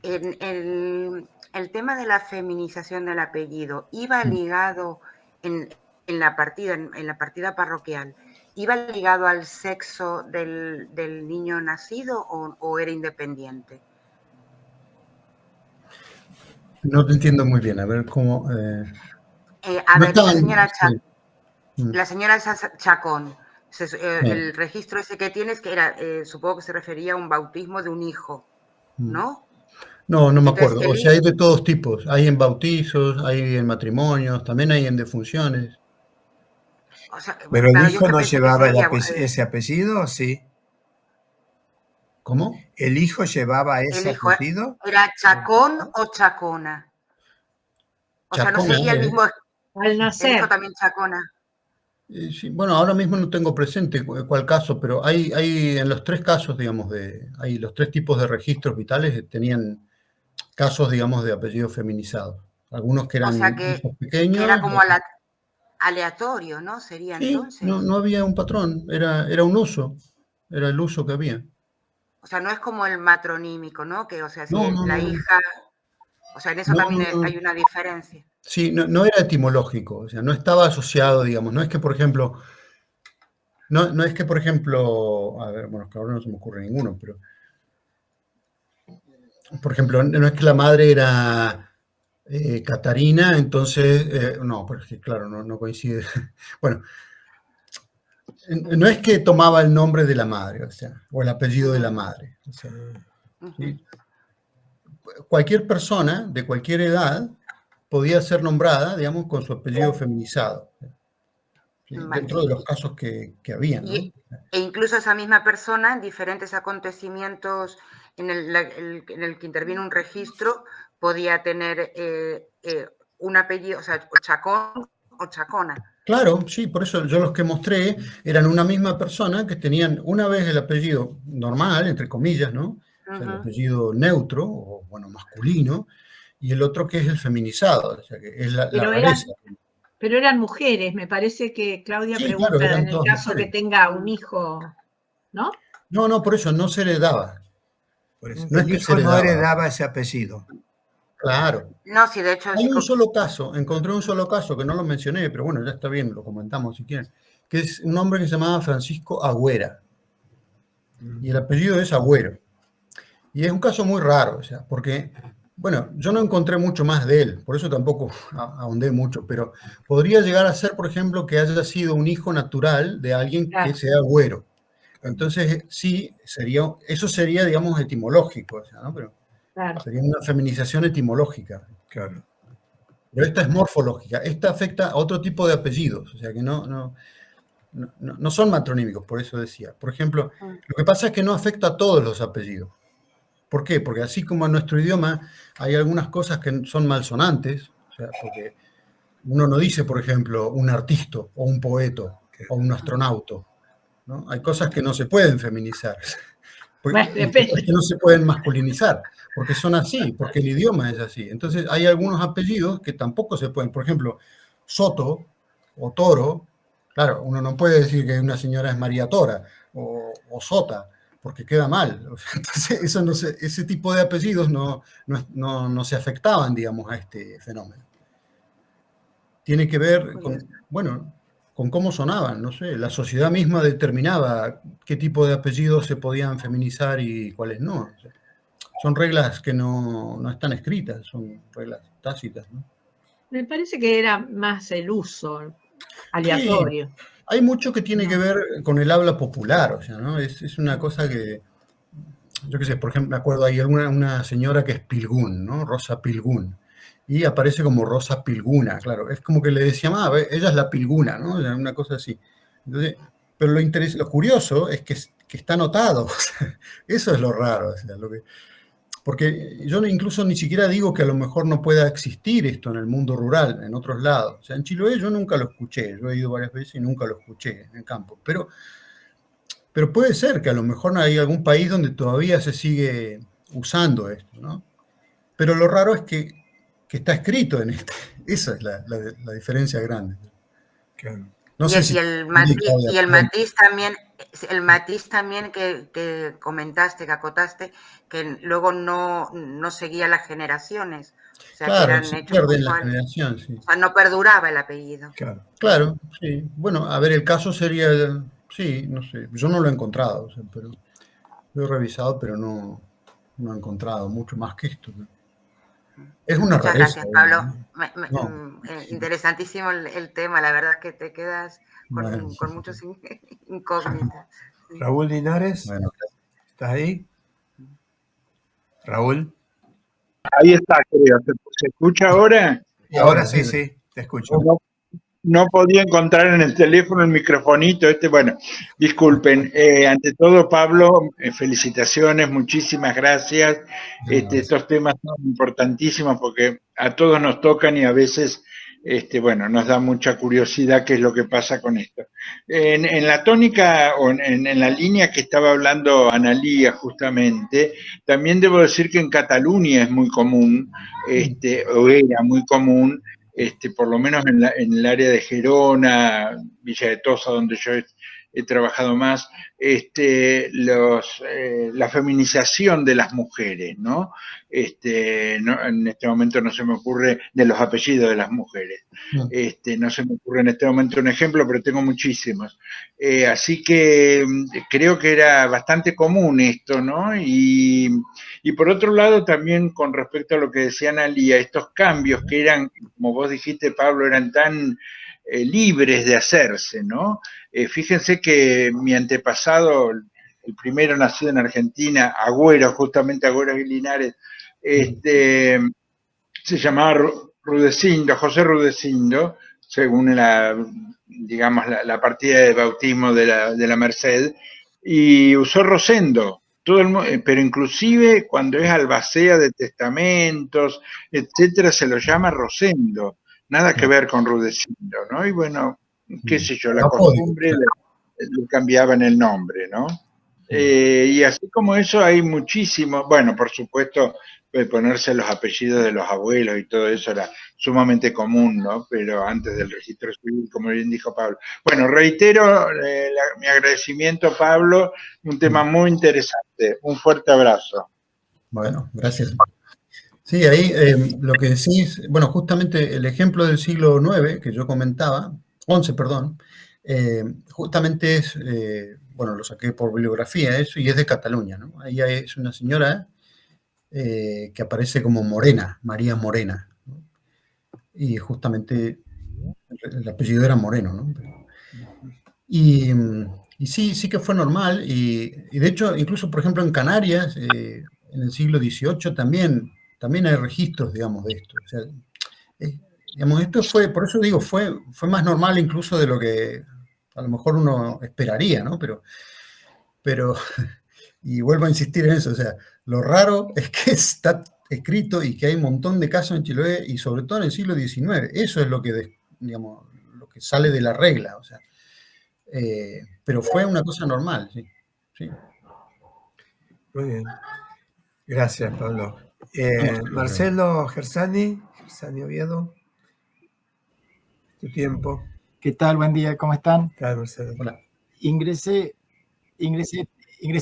El tema de la feminización del apellido, ¿iba ligado en la partida parroquial, iba ligado al sexo del niño nacido o era independiente? No te entiendo muy bien, a ver cómo... la señora Chacón, el registro ese que tienes, que era, supongo que se refería a un bautismo de un hijo, ¿no? No me acuerdo. O sea, hay de todos tipos. Hay en bautizos, hay en matrimonios, también hay en defunciones. O sea, ¿pero el hijo no llevaba ese apellido o sí? ¿Cómo? ¿El hijo llevaba ese apellido? ¿Era Chacón o Chacona? O sea, no seguía el mismo... Al nacer. El hijo también Chacona. Sí, bueno, ahora mismo no tengo presente cuál caso, pero hay en los tres casos, digamos, hay los tres tipos de registros vitales tenían casos, digamos, de apellidos feminizados. Algunos que eran hijos pequeños. Que era como aleatorio, ¿no? Sería sí, entonces. No había un patrón, era un uso, era el uso que había. O sea, no es como el matronímico, ¿no? Que, o sea, si la hija... O sea, en eso también hay una diferencia. Sí, no era etimológico, o sea, no estaba asociado, digamos, no es que, por ejemplo, a ver, bueno, ahora no se me ocurre ninguno, pero, por ejemplo, no es que la madre era Catarina, entonces, no, porque claro, no coincide. Bueno, no es que tomaba el nombre de la madre, o sea, o el apellido de la madre, o sea, ¿sí? Cualquier persona de cualquier edad podía ser nombrada, digamos, con su apellido feminizado, ¿sí? Vale. Dentro de los casos que había, ¿no? E incluso esa misma persona, en diferentes acontecimientos en el que interviene un registro, podía tener un apellido, o sea, Chacón o Chacona. Claro, sí, por eso yo los que mostré eran una misma persona que tenían una vez el apellido normal, entre comillas, ¿no? O sea, el apellido neutro, o bueno, masculino, y el otro que es el feminizado, o sea, que es la rareza. Pero eran mujeres, me parece que Claudia pregunta, claro, en el caso mujeres. Que tenga un hijo, ¿no? No, por eso no se heredaba. Por eso, no es que se no heredaba ese apellido. Claro. No, sí, de hecho... Hay un solo caso, encontré un solo caso que no lo mencioné, pero bueno, ya está bien, lo comentamos si quieren, que es un hombre que se llamaba Francisco Agüera, y el apellido es Agüero. Y es un caso muy raro, o sea, porque, bueno, yo no encontré mucho más de él, por eso tampoco ahondé mucho, pero podría llegar a ser, por ejemplo, que haya sido un hijo natural de alguien que sea güero. Entonces, sí, eso sería, digamos, etimológico, o sea, ¿no? Pero sería una feminización etimológica. Claro. Pero esta es morfológica, esta afecta a otro tipo de apellidos, o sea que no son matronímicos, por eso decía. Por ejemplo, lo que pasa es que no afecta a todos los apellidos. ¿Por qué? Porque así como en nuestro idioma hay algunas cosas que son malsonantes, o sea, porque uno no dice, por ejemplo, un artista o un poeta o un astronauta, ¿no? Hay cosas que no se pueden feminizar, hay cosas que no se pueden masculinizar, porque son así, porque el idioma es así. Entonces hay algunos apellidos que tampoco se pueden, por ejemplo, Soto o Toro, claro, uno no puede decir que una señora es María Tora o Sota, porque queda mal. Entonces, ese tipo de apellidos no se afectaban, digamos, a este fenómeno. Tiene que ver con cómo sonaban, no sé, la sociedad misma determinaba qué tipo de apellidos se podían feminizar y cuáles no. O sea, son reglas que no están escritas, son reglas tácitas, ¿no? Me parece que era más el uso aleatorio. Sí. Hay mucho que tiene que ver con el habla popular, o sea, ¿no? Es una cosa que, yo qué sé, por ejemplo, me acuerdo, hay una señora que es Pilgún, ¿no? Rosa Pilgún, y aparece como Rosa Pilguna, claro, es como que le decían, ella es la Pilguna, ¿no? Una cosa así. Entonces, pero lo curioso es que está anotado, o sea, eso es lo raro, o sea, porque yo incluso ni siquiera digo que a lo mejor no pueda existir esto en el mundo rural, en otros lados. O sea, en Chiloé yo nunca lo escuché, yo he ido varias veces y nunca lo escuché en el campo. Pero Pero puede ser que a lo mejor hay algún país donde todavía se sigue usando esto, ¿no? Pero lo raro es que está escrito en este. Esa es la diferencia grande. Claro. No sé si el matiz también que comentaste, que acotaste, que luego no seguía las generaciones. O sea, claro, que eran se hechos pierde en la generación, sí. O sea, no perduraba el apellido. Claro, sí. Bueno, a ver, el caso sería, sí, no sé, yo no lo he encontrado, o sea, pero lo he revisado, pero no he encontrado mucho más que esto. Es una Muchas rareza. gracias, Pablo. Interesantísimo el tema, la verdad es que te quedas con muchos incógnitas. Sí. Raúl Linares, bueno, ¿estás ahí? Raúl. Ahí está, creo. ¿Se escucha ahora? Ahora sí, te escucho. No podía encontrar en el teléfono el microfonito. Bueno, disculpen. Ante todo, Pablo, felicitaciones, muchísimas gracias. Estos temas son importantísimos porque a todos nos tocan y a veces, bueno, nos da mucha curiosidad qué es lo que pasa con esto. En la tónica o en la línea que estaba hablando Analía justamente, también debo decir que en Cataluña es muy común, o era muy común, por lo menos en el área de Gerona, Villa de Tosa, donde yo he trabajado más, la feminización de las mujeres, ¿no? En este momento no se me ocurre, de los apellidos de las mujeres. No se me ocurre en este momento un ejemplo, pero tengo muchísimos. Así que creo que era bastante común esto, ¿no? Y por otro lado, también con respecto a lo que decía Analía, estos cambios que eran, como vos dijiste, Pablo, eran tan libres de hacerse, ¿no? Fíjense que mi antepasado, el primero nacido en Argentina, Agüero, justamente Agüero Linares, se llamaba Rudecindo, José Rudecindo, según digamos, la partida de bautismo de la Merced, y usó Rosendo. Pero inclusive cuando es albacea de testamentos, etcétera, se lo llama Rosendo. Nada que ver con Rudecindo, ¿no? Y bueno, qué sé yo, la costumbre le cambiaban el nombre, ¿no? Y así como eso hay muchísimo, bueno, por supuesto, ponerse los apellidos de los abuelos y todo eso era sumamente común, ¿no? Pero antes del registro civil, como bien dijo Pablo. Bueno, reitero mi agradecimiento, Pablo, un tema muy interesante. Un fuerte abrazo. Bueno, gracias. Sí, ahí lo que decís, bueno, justamente el ejemplo del siglo IX que yo comentaba, 11, perdón, justamente es, bueno, lo saqué por bibliografía eso, y es de Cataluña, ¿no? Ahí es una señora que aparece como Morena, María Morena, ¿no? Y justamente el apellido era Moreno, ¿no? Y sí que fue normal, y de hecho, incluso, por ejemplo, en Canarias, en el siglo XVIII también hay registros, digamos, de esto. O sea, digamos, esto fue, por eso digo, fue más normal incluso de lo que a lo mejor uno esperaría, ¿no? Pero y vuelvo a insistir en eso, o sea, lo raro es que está escrito y que hay un montón de casos en Chiloé y sobre todo en el siglo XIX. Eso es lo que, digamos, lo que sale de la regla, o sea. Pero fue una cosa normal, sí. Muy bien. Gracias, Pablo. Marcelo Gersani Oviedo, tu tiempo. ¿Qué tal? Buen día, ¿cómo están? ¿Qué tal, Marcelo? Hola. Ingresé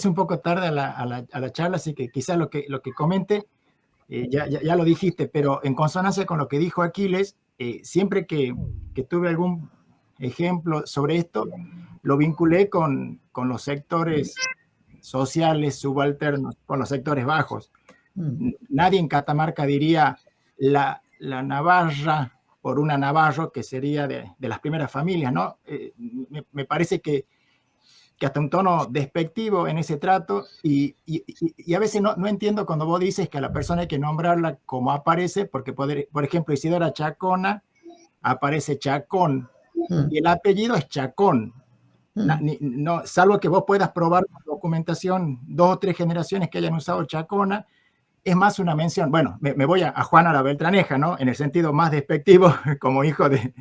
un poco tarde a la charla, así que quizás lo que comente ya lo dijiste, pero en consonancia con lo que dijo Aquiles, siempre que tuve algún ejemplo sobre esto, lo vinculé con los sectores sociales subalternos, con los sectores bajos. Nadie en Catamarca diría la Navarra por una Navarro, que sería de las primeras familias, ¿no? Me parece que hasta un tono despectivo en ese trato, y a veces no entiendo cuando vos dices que a la persona hay que nombrarla como aparece, porque por ejemplo Isidora Chacona aparece Chacón, y el apellido es Chacón. No, salvo que vos puedas probar con documentación 2 o 3 generaciones que hayan usado Chacona, es más una mención. Bueno, me voy a Juana la Beltraneja, ¿no? En el sentido más despectivo, como hijo de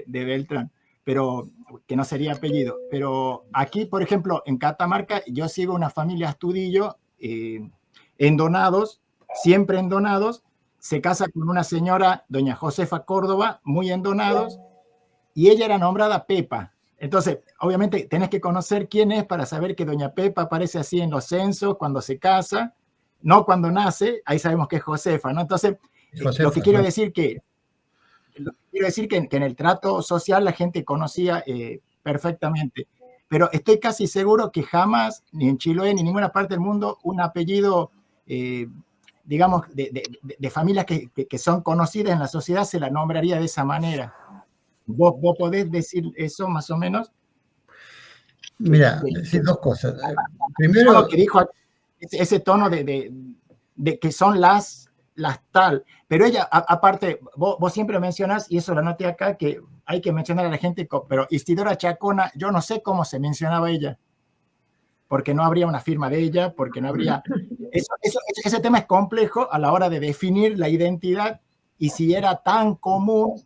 Beltrán. Pero que no sería apellido. Pero aquí, por ejemplo, en Catamarca, yo sigo una familia Astudillo, endonados, siempre endonados, se casa con una señora, doña Josefa Córdoba, muy endonados, y ella era nombrada Pepa. Entonces, obviamente, tenés que conocer quién es para saber que doña Pepa aparece así en los censos cuando se casa, no cuando nace, ahí sabemos que es Josefa, ¿no? Entonces, Josefa, lo que quiero ¿no? decir que en el trato social la gente conocía perfectamente, pero estoy casi seguro que jamás, ni en Chiloé, ni en ninguna parte del mundo, un apellido, digamos, de familias que son conocidas en la sociedad se la nombraría de esa manera. ¿Vos podés decir eso más o menos? Mira, decir dos cosas. Primero, Que dijo ese tono de que son las tal, pero ella, aparte, vos siempre mencionas, y eso lo anoté acá, que hay que mencionar a la gente, pero Isidora Chacona, yo no sé cómo se mencionaba ella, porque no habría una firma de ella, porque no habría... Ese tema es complejo a la hora de definir la identidad, y si era tan común,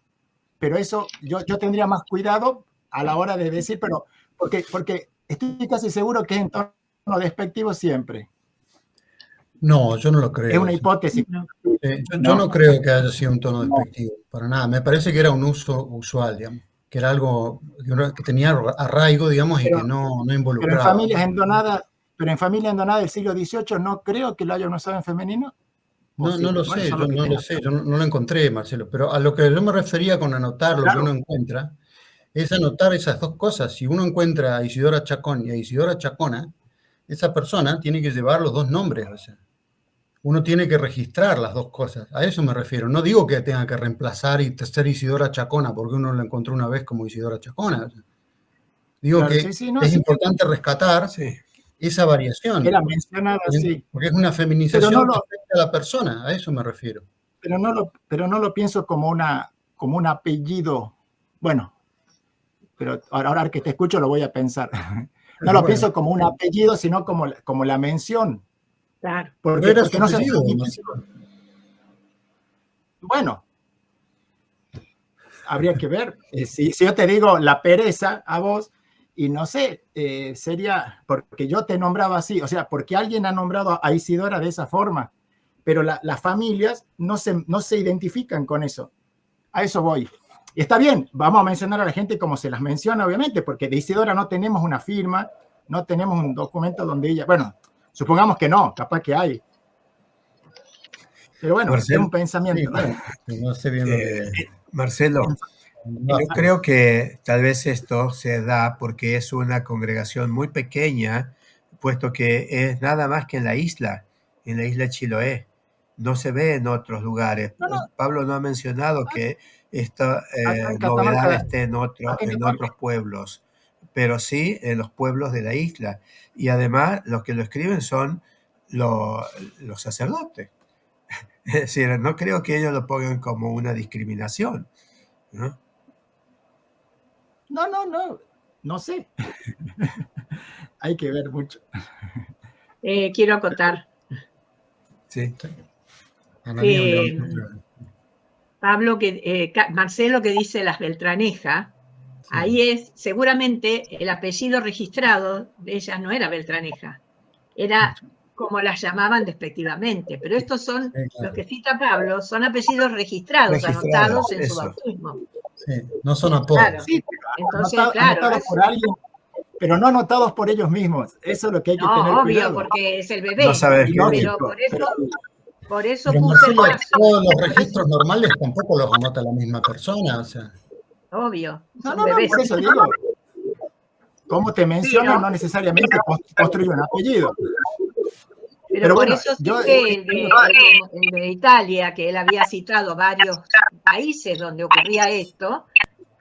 pero eso yo tendría más cuidado a la hora de decir, pero porque estoy casi seguro que es en tono despectivo siempre. no, yo no lo creo. Es una hipótesis. Yo no creo que haya sido un tono despectivo, para nada. Me parece que era un uso usual, digamos, que era algo que tenía arraigo, digamos, y que no involucraba. Pero en familias endonadas del siglo XVIII no creo que lo hayan usado en femenino. No lo sé, yo no lo encontré, Marcelo, pero a lo que yo me refería con anotar lo que uno encuentra, es anotar esas dos cosas. Si uno encuentra a Isidora Chacón y a Isidora Chacona, esa persona tiene que llevar los dos nombres, o sea, uno tiene que registrar las dos cosas, a eso me refiero. No digo que tenga que reemplazar y ser Isidora Chacona, porque uno lo encontró una vez como Isidora Chacona. O sea, digo que es importante rescatar esa variación. Era mencionada así. Porque es una feminización que afecta a la persona, a eso me refiero. Pero no lo pienso como un apellido. Bueno, pero ahora que te escucho lo voy a pensar. No lo pienso como un apellido, sino como la mención. Claro. Porque no se Bueno, habría que ver. Si yo te digo la pereza a vos, y no sé, sería porque yo te nombraba así, o sea, porque alguien ha nombrado a Isidora de esa forma, pero las familias no se identifican con eso. A eso voy. Y está bien, vamos a mencionar a la gente como se las menciona, obviamente, porque de Isidora no tenemos una firma, no tenemos un documento donde ella... Bueno, supongamos que no, capaz que hay. Pero bueno, Marcelo, es un pensamiento. No sé bien lo que... Marcelo, yo creo que tal vez esto se da porque es una congregación muy pequeña, puesto que es nada más que en la isla Chiloé. No se ve en otros lugares. Pablo no ha mencionado que esta novedad esté en otros pueblos, pero sí en los pueblos de la isla. Y además los que lo escriben son los sacerdotes. Es decir, no creo que ellos lo pongan como una discriminación, ¿no? No sé. Hay que ver mucho. Quiero acotar. Sí. Pablo, Marcelo que dice las Beltranejas, ahí es, seguramente el apellido registrado de ellas no era Beltraneja, era como las llamaban despectivamente, pero estos son, los que cita Pablo, son apellidos registrados, anotados en su bautismo. Sí, no son apodos. Claro. Sí, entonces, anotados por alguien, pero no anotados por ellos mismos. Eso es lo que hay que tener obvio, cuidado. Porque es el bebé. No sabes pero por eso pero puse todos los registros normales tampoco los anota la misma persona, o sea. Obvio. No, por eso digo. Como te menciono, no necesariamente construye un apellido. Pero por eso sí que el de Italia, que él había citado varios países donde ocurría esto,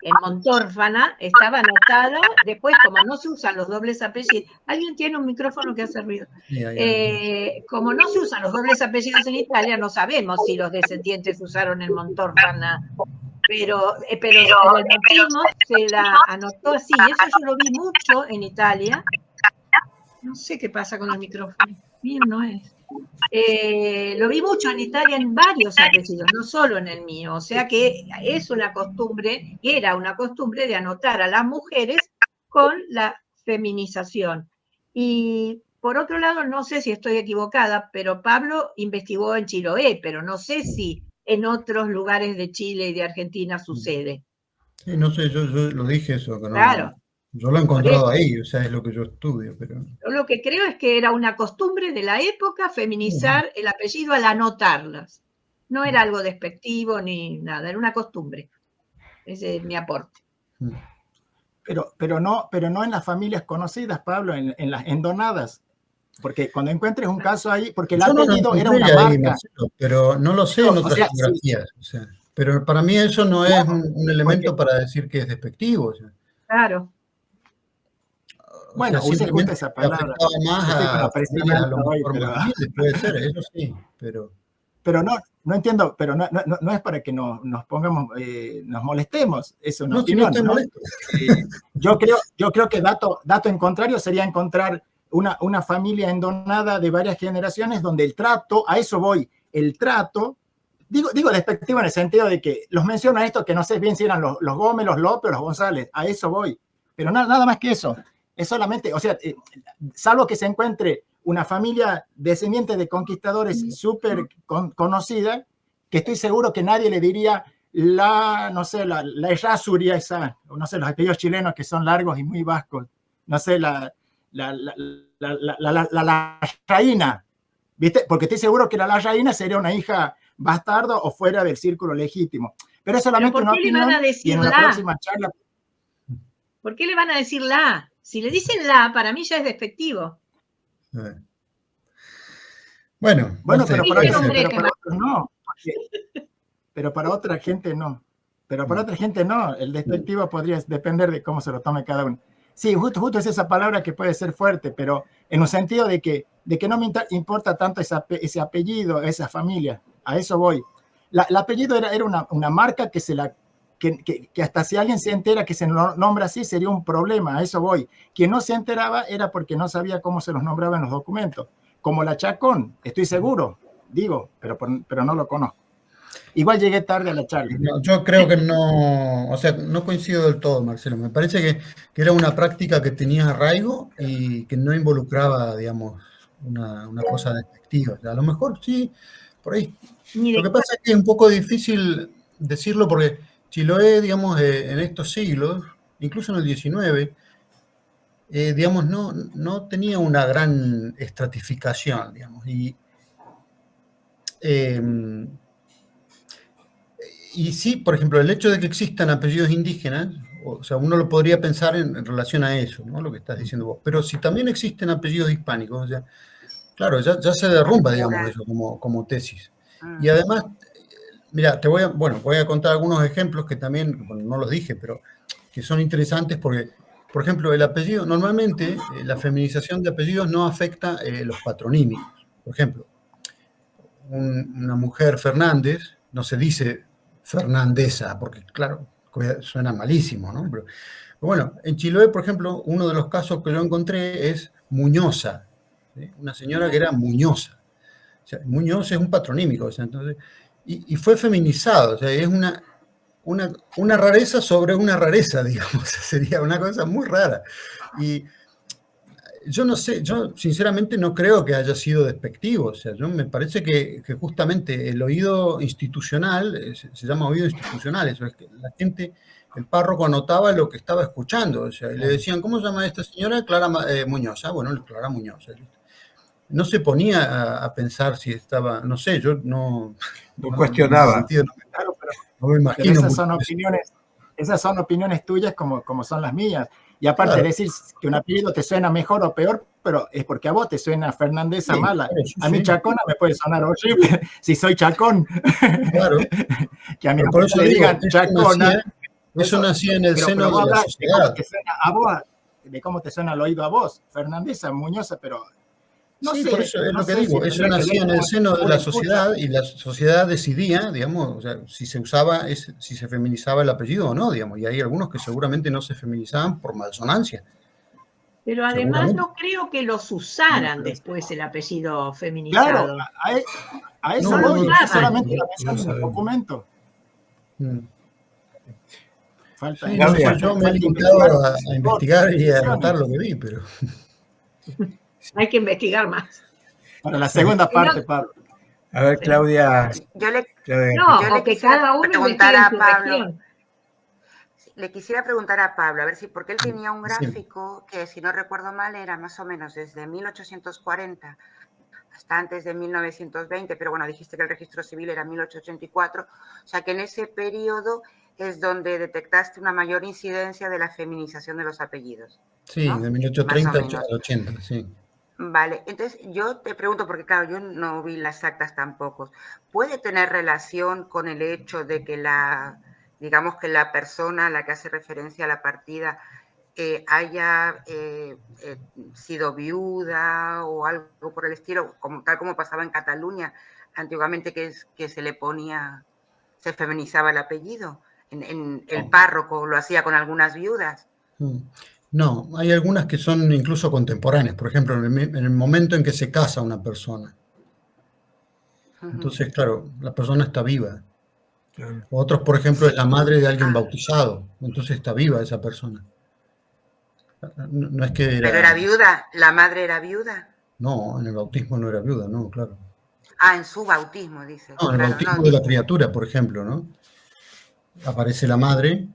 en Montórfana estaba anotado, después como no se usan los dobles apellidos, alguien tiene un micrófono que hace ruido, como no se usan los dobles apellidos en Italia, no sabemos si los descendientes usaron el Montórfana, pero el bautismo se la anotó así, eso yo lo vi mucho en Italia, no sé qué pasa con el micrófono, mío no es. Lo vi mucho en Italia en varios apellidos, no solo en el mío. O sea que es una costumbre, era una costumbre de anotar a las mujeres con la feminización. Y por otro lado, no sé si estoy equivocada, pero Pablo investigó en Chiloé, pero no sé si en otros lugares de Chile y de Argentina sucede. Sí, no sé, yo lo dije eso, que no, Claro. yo lo he encontrado ahí, o sea, es lo que yo estudio, pero... Yo lo que creo es que era una costumbre de la época feminizar el apellido al anotarlas. No era algo despectivo ni nada, era una costumbre. Ese es mi aporte. Pero no en las familias conocidas, Pablo, en las endonadas. Porque cuando encuentres un caso ahí, porque el apellido era una marca. Marcelo, pero no lo sé en otras geografías. Sí. O sea, pero para mí eso no es un elemento para decir que es despectivo. O sea. Claro. Bueno, use justo esa palabra. Más a familias a lo mejor más humildes, puede ser, eso sí, pero no entiendo, pero no es para que nos pongamos, nos molestemos, es una opinión, si no estoy molesto. Yo creo que dato en contrario sería encontrar una familia endonada de varias generaciones donde el trato, a eso voy, el trato, digo despectivo en el sentido de que los menciono a esto que no sé bien si eran los Gómez, los López, los González, a eso voy, pero nada más que eso. Es solamente, o sea, salvo que se encuentre una familia descendiente de conquistadores súper conocida, que estoy seguro que nadie le diría la Errázuriz esa, no sé, los apellidos chilenos que son largos y muy vascos, no sé, la Larraína, ¿viste? Porque estoy seguro que la Larraína sería una hija bastardo o fuera del círculo legítimo. Pero es solamente una opinión y en una próxima charla. ¿Por qué le van a decir la? Si le dicen la, para mí ya es despectivo. Bueno, pero para otros no. Pero para otra gente no. Pero para otra gente no. El despectivo podría depender de cómo se lo tome cada uno. Sí, justo es esa palabra que puede ser fuerte, pero en un sentido de que no me importa tanto ese apellido, esa familia. A eso voy. El apellido era una marca que hasta si alguien se entera que se nombra así sería un problema, a eso voy. Quien no se enteraba era porque no sabía cómo se los nombraba en los documentos. Como la Chacón, estoy seguro, digo, pero no lo conozco. Igual llegué tarde a la charla. No, yo creo que no, o sea, no coincido del todo, Marcelo. Me parece que era una práctica que tenía arraigo y que no involucraba, digamos, una cosa despectiva. O sea, a lo mejor sí, por ahí. Lo que pasa es que es un poco difícil decirlo porque Chiloé, digamos, en estos siglos, incluso en el 19, digamos, no tenía una gran estratificación, digamos, y sí, por ejemplo, el hecho de que existan apellidos indígenas, o sea, uno lo podría pensar en relación a eso, ¿no? Lo que estás diciendo vos, pero si también existen apellidos hispánicos, o sea, claro, ya se derrumba, digamos, eso como tesis. Y además, mira, voy a contar algunos ejemplos que también, bueno, no los dije, pero que son interesantes porque, por ejemplo, el apellido, normalmente la feminización de apellidos no afecta los patronímicos. Por ejemplo, una mujer Fernández no se dice Fernandesa, porque claro, suena malísimo, ¿no? Pero bueno, en Chiloé, por ejemplo, uno de los casos que yo encontré es Muñoza, ¿sí? Una señora que era Muñoza. O sea, Muñoz es un patronímico, o sea, entonces, y fue feminizado, o sea, es una rareza sobre una rareza, digamos, sería una cosa muy rara. Y yo no sé, yo sinceramente no creo que haya sido despectivo, o sea, me parece que justamente el oído institucional, se llama oído institucional, eso es que la gente, el párroco anotaba lo que estaba escuchando, o sea, y le decían, ¿cómo se llama esta señora? Clara Muñoz, bueno, Clara Muñoz, no se ponía a pensar si estaba, no sé, yo no cuestionaba. No me imagino. Esas son opiniones tuyas como son las mías. Y aparte de decir que un apellido te suena mejor o peor, pero es porque a vos te suena Fernándeza mala. A mí Chacona me puede sonar horrible si soy Chacón. Claro. Que a mí le digan Chacona. Eso nacía en el seno de la sociedad. De cómo te suena al oído a vos, Fernándeza, Muñoza, pero... No sé, por eso es lo que digo, eso nacía en el seno de la sociedad y la sociedad decidía, digamos, o sea, si se feminizaba el apellido o no, digamos, y hay algunos que seguramente no se feminizaban por malsonancia. Pero además no creo que los usaran después el apellido feminizado. Claro, a eso No lo voy, usaban. solamente la No mención en el sabemos. documento. Falta, Sí, Claudia. yo me he falta limitado a investigar. investigar y a anotar lo que vi, pero... Hay que investigar más. Para la segunda Y no- parte, Pablo. A ver, Claudia. Yo le, Claudia, No, yo o le que quisiera cada uno preguntar investigue en a su Pablo, región. le quisiera preguntar a Pablo, a ver si, porque él tenía un Sí. gráfico que, si no recuerdo mal, era más o menos desde 1840 hasta antes de 1920, pero bueno, dijiste que el registro civil era 1884, o sea que en ese periodo es donde detectaste una mayor incidencia de la feminización de los apellidos. Sí, ¿no? de Más 1830 o menos. al 80, sí. Vale, entonces yo te pregunto, porque claro, yo no vi las actas tampoco, ¿puede tener relación con el hecho de que digamos que la persona a la que hace referencia a la partida haya sido viuda o algo por el estilo, tal como pasaba en Cataluña antiguamente, que se feminizaba el apellido? El párroco lo hacía con algunas viudas. No, hay algunas que son incluso contemporáneas. Por ejemplo, en el momento en que se casa una persona. Entonces, claro, la persona está viva. claro. Otros, por ejemplo, es la madre de alguien Ah. bautizado. Entonces está viva esa persona. No es que Pero era viuda, la madre era viuda. No, en el bautismo no era viuda, no, claro. Ah, en su bautismo, dices. No, en el Claro, bautismo no, de la criatura, por ejemplo, ¿no? Aparece la madre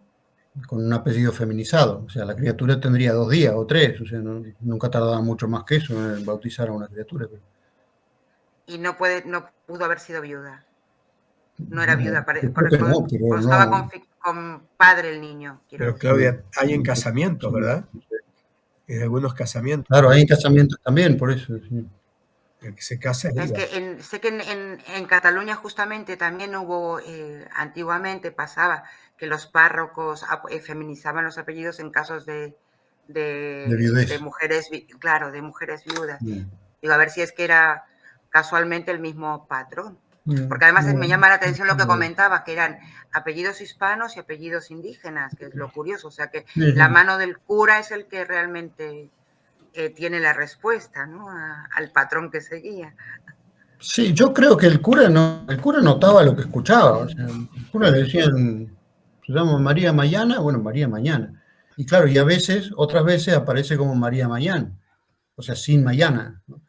con un apellido feminizado. O sea, la criatura tendría 2 días o 3. O sea, nunca tardaba mucho más que eso en bautizar a una criatura. y no pudo haber sido viuda. No era viuda, Yo creo que no, pero estaba no. con padre el niño. Pero decir. Claudia, hay en casamientos, ¿verdad? En algunos casamientos. Claro, hay en casamientos también, por eso. Sí. El que se casa es Es viva. que sé que en Cataluña justamente también hubo, antiguamente pasaba que los párrocos feminizaban los apellidos en casos de viudez. mujeres, claro, de mujeres viudas. Mm. Digo, a ver si es que era casualmente el mismo patrón. Porque además me llama la atención lo que comentabas, que eran apellidos hispanos y apellidos indígenas, que es lo curioso. O sea que la mano del cura es el que realmente tiene la respuesta, ¿no? Al patrón que seguía. Sí, yo creo que el cura notaba lo que escuchaba. O sea, el cura le decían, se llama María Mañana, bueno, María Mañana. Y claro, y otras veces aparece como María Mañana, o sea, sin Mañana, ¿no?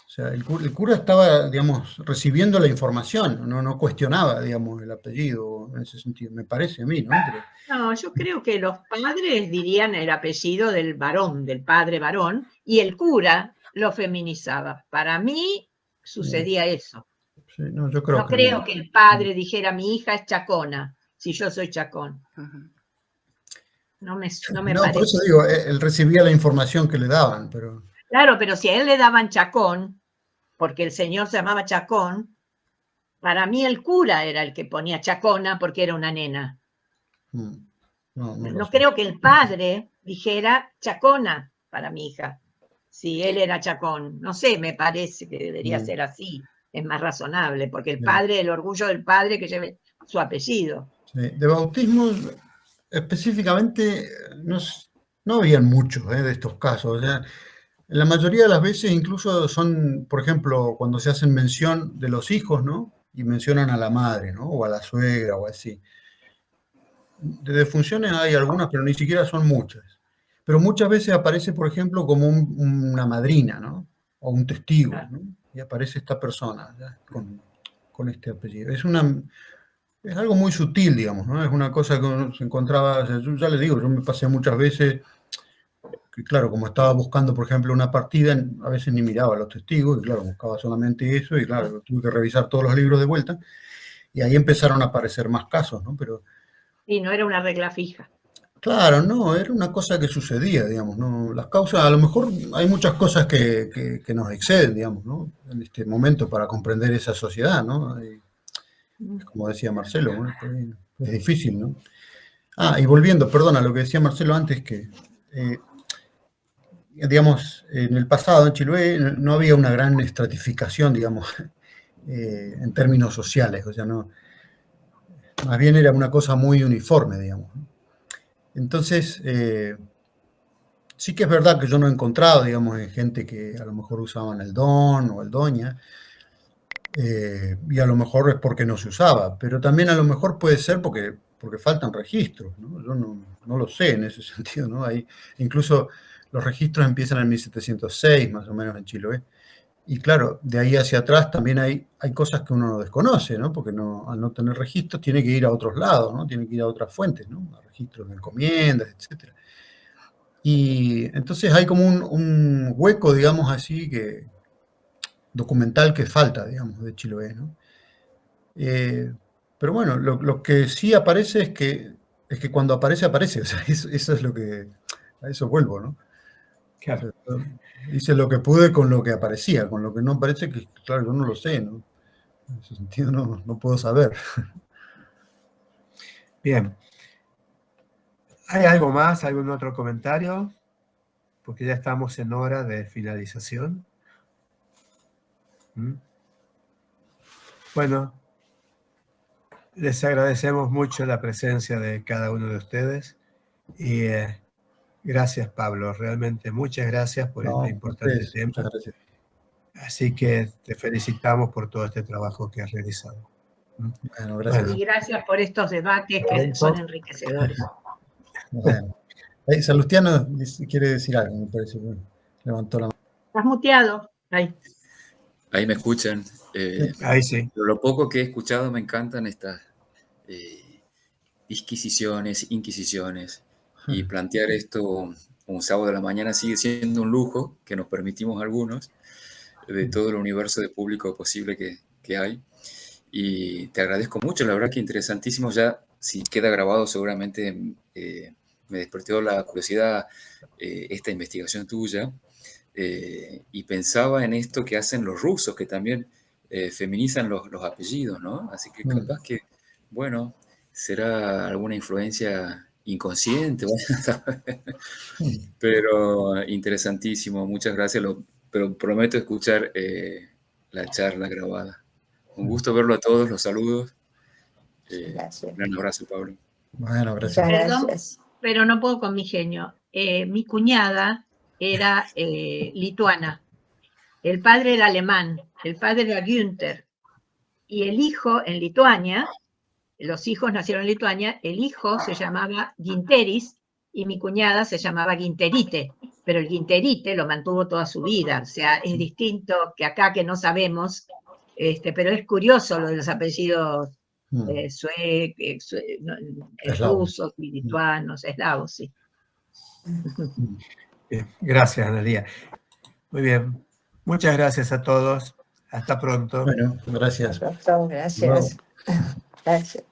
O sea, el cura estaba, digamos, recibiendo la información, no cuestionaba, digamos, el apellido en ese sentido, me parece a mí, ¿no? Pero, no, yo creo que los padres dirían el apellido del varón, del padre varón, y el cura lo feminizaba. Para mí sucedía eso. sí, no, yo creo No que creo no. que el padre dijera, mi hija es chacona, si yo soy chacón. No me No, parece. por eso digo, él recibía la información que le daban, pero... Claro, pero si a él le daban chacón, porque el señor se llamaba Chacón, para mí el cura era el que ponía chacona porque era una nena. No creo que el padre dijera chacona para mi hija, si él era chacón. No sé, me parece que debería ser así, es más razonable, porque el padre, el orgullo del padre que lleve su apellido. Sí. De bautismo específicamente no habían muchos de estos casos. O sea, la mayoría de las veces incluso son, por ejemplo, cuando se hacen mención de los hijos, ¿no? Y mencionan a la madre, ¿no? O a la suegra o así. De defunciones hay algunas, pero ni siquiera son muchas. Pero muchas veces aparece, por ejemplo, como una madrina, ¿no? O un testigo, ¿no? Y aparece esta persona ¿ya? Con este apellido. Es algo muy sutil, digamos, ¿no? Es una cosa que uno se encontraba, o sea, yo ya le digo, yo me pasé muchas veces, que claro, como estaba buscando, por ejemplo, una partida, a veces ni miraba a los testigos, y claro, buscaba solamente eso, y claro, tuve que revisar todos los libros de vuelta, y ahí empezaron a aparecer más casos, ¿no? Pero... Y no era una regla fija. Claro, no, era una cosa que sucedía, digamos, ¿no? Las causas, a lo mejor hay muchas cosas que nos exceden, digamos, ¿no? En este momento para comprender esa sociedad, ¿no? Como decía Marcelo, ¿no? Es difícil, ¿no? Y volviendo, perdón, a lo que decía Marcelo antes, que, digamos, en el pasado en Chiloé no había una gran estratificación, digamos, en términos sociales, o sea, no, más bien era una cosa muy uniforme, digamos, ¿no? Entonces, Sí que es verdad que yo no he encontrado, digamos, gente que a lo mejor usaban el don o el doña, y a lo mejor es porque no se usaba, pero también a lo mejor puede ser porque faltan registros, ¿no? Yo no lo sé en ese sentido, ¿no? Incluso los registros empiezan en 1706, más o menos, en Chiloé. Y claro, de ahí hacia atrás también hay cosas que uno no desconoce, ¿no? Porque al no tener registros tiene que ir a otros lados, ¿no? Tiene que ir a otras fuentes, ¿no? A registros de encomiendas, etc. Y entonces hay como un hueco, digamos así, documental que falta, digamos, de Chiloé, ¿no? Pero bueno, lo que sí aparece es que cuando aparece, aparece. O sea, eso es lo que... A eso vuelvo, ¿no? Claro. O sea, hice lo que pude con lo que aparecía, con lo que no aparece, que claro, yo no lo sé, ¿no? En ese sentido no puedo saber. Bien. ¿Hay algo más? ¿Algún otro comentario? Porque ya estamos en hora de finalización. Bueno, les agradecemos mucho la presencia de cada uno de ustedes y gracias, Pablo, realmente muchas gracias por este importante tema. Muchas gracias. Así que te felicitamos por todo este trabajo que has realizado. Bueno, gracias. Y gracias por estos debates que son enriquecedores. Bueno. Salustiano quiere decir algo, me parece. Bueno, levantó la mano. Estás muteado. Ahí me escuchan. Ahí sí. Lo poco que he escuchado me encantan estas inquisiciones, y plantear esto un sábado de la mañana sigue siendo un lujo que nos permitimos algunos de todo el universo de público posible que hay. Y te agradezco mucho, la verdad que interesantísimo. Ya, si queda grabado, seguramente me despertó la curiosidad esta investigación tuya. Y pensaba en esto que hacen los rusos, que también feminizan los apellidos, ¿no? Así que capaz que, bueno, será alguna influencia inconsciente, pero interesantísimo, muchas gracias, pero prometo escuchar la charla grabada. Un gusto verlo a todos, los saludos. Un gran abrazo, Pablo. Bueno, gracias. Perdón, pero no puedo con mi genio. Mi cuñada era lituana, el padre era alemán, el padre era Günther, y el hijo en Lituania, los hijos nacieron en Lituania, el hijo se llamaba Ginteris y mi cuñada se llamaba Ginterite, pero el Ginterite lo mantuvo toda su vida, o sea, es distinto que acá que no sabemos, pero es curioso lo de los apellidos rusos, lituanos, eslavos, sí. Bien, gracias, Analía. Muy bien. Muchas gracias a todos. Hasta pronto. Bueno, gracias. Gracias. Gracias.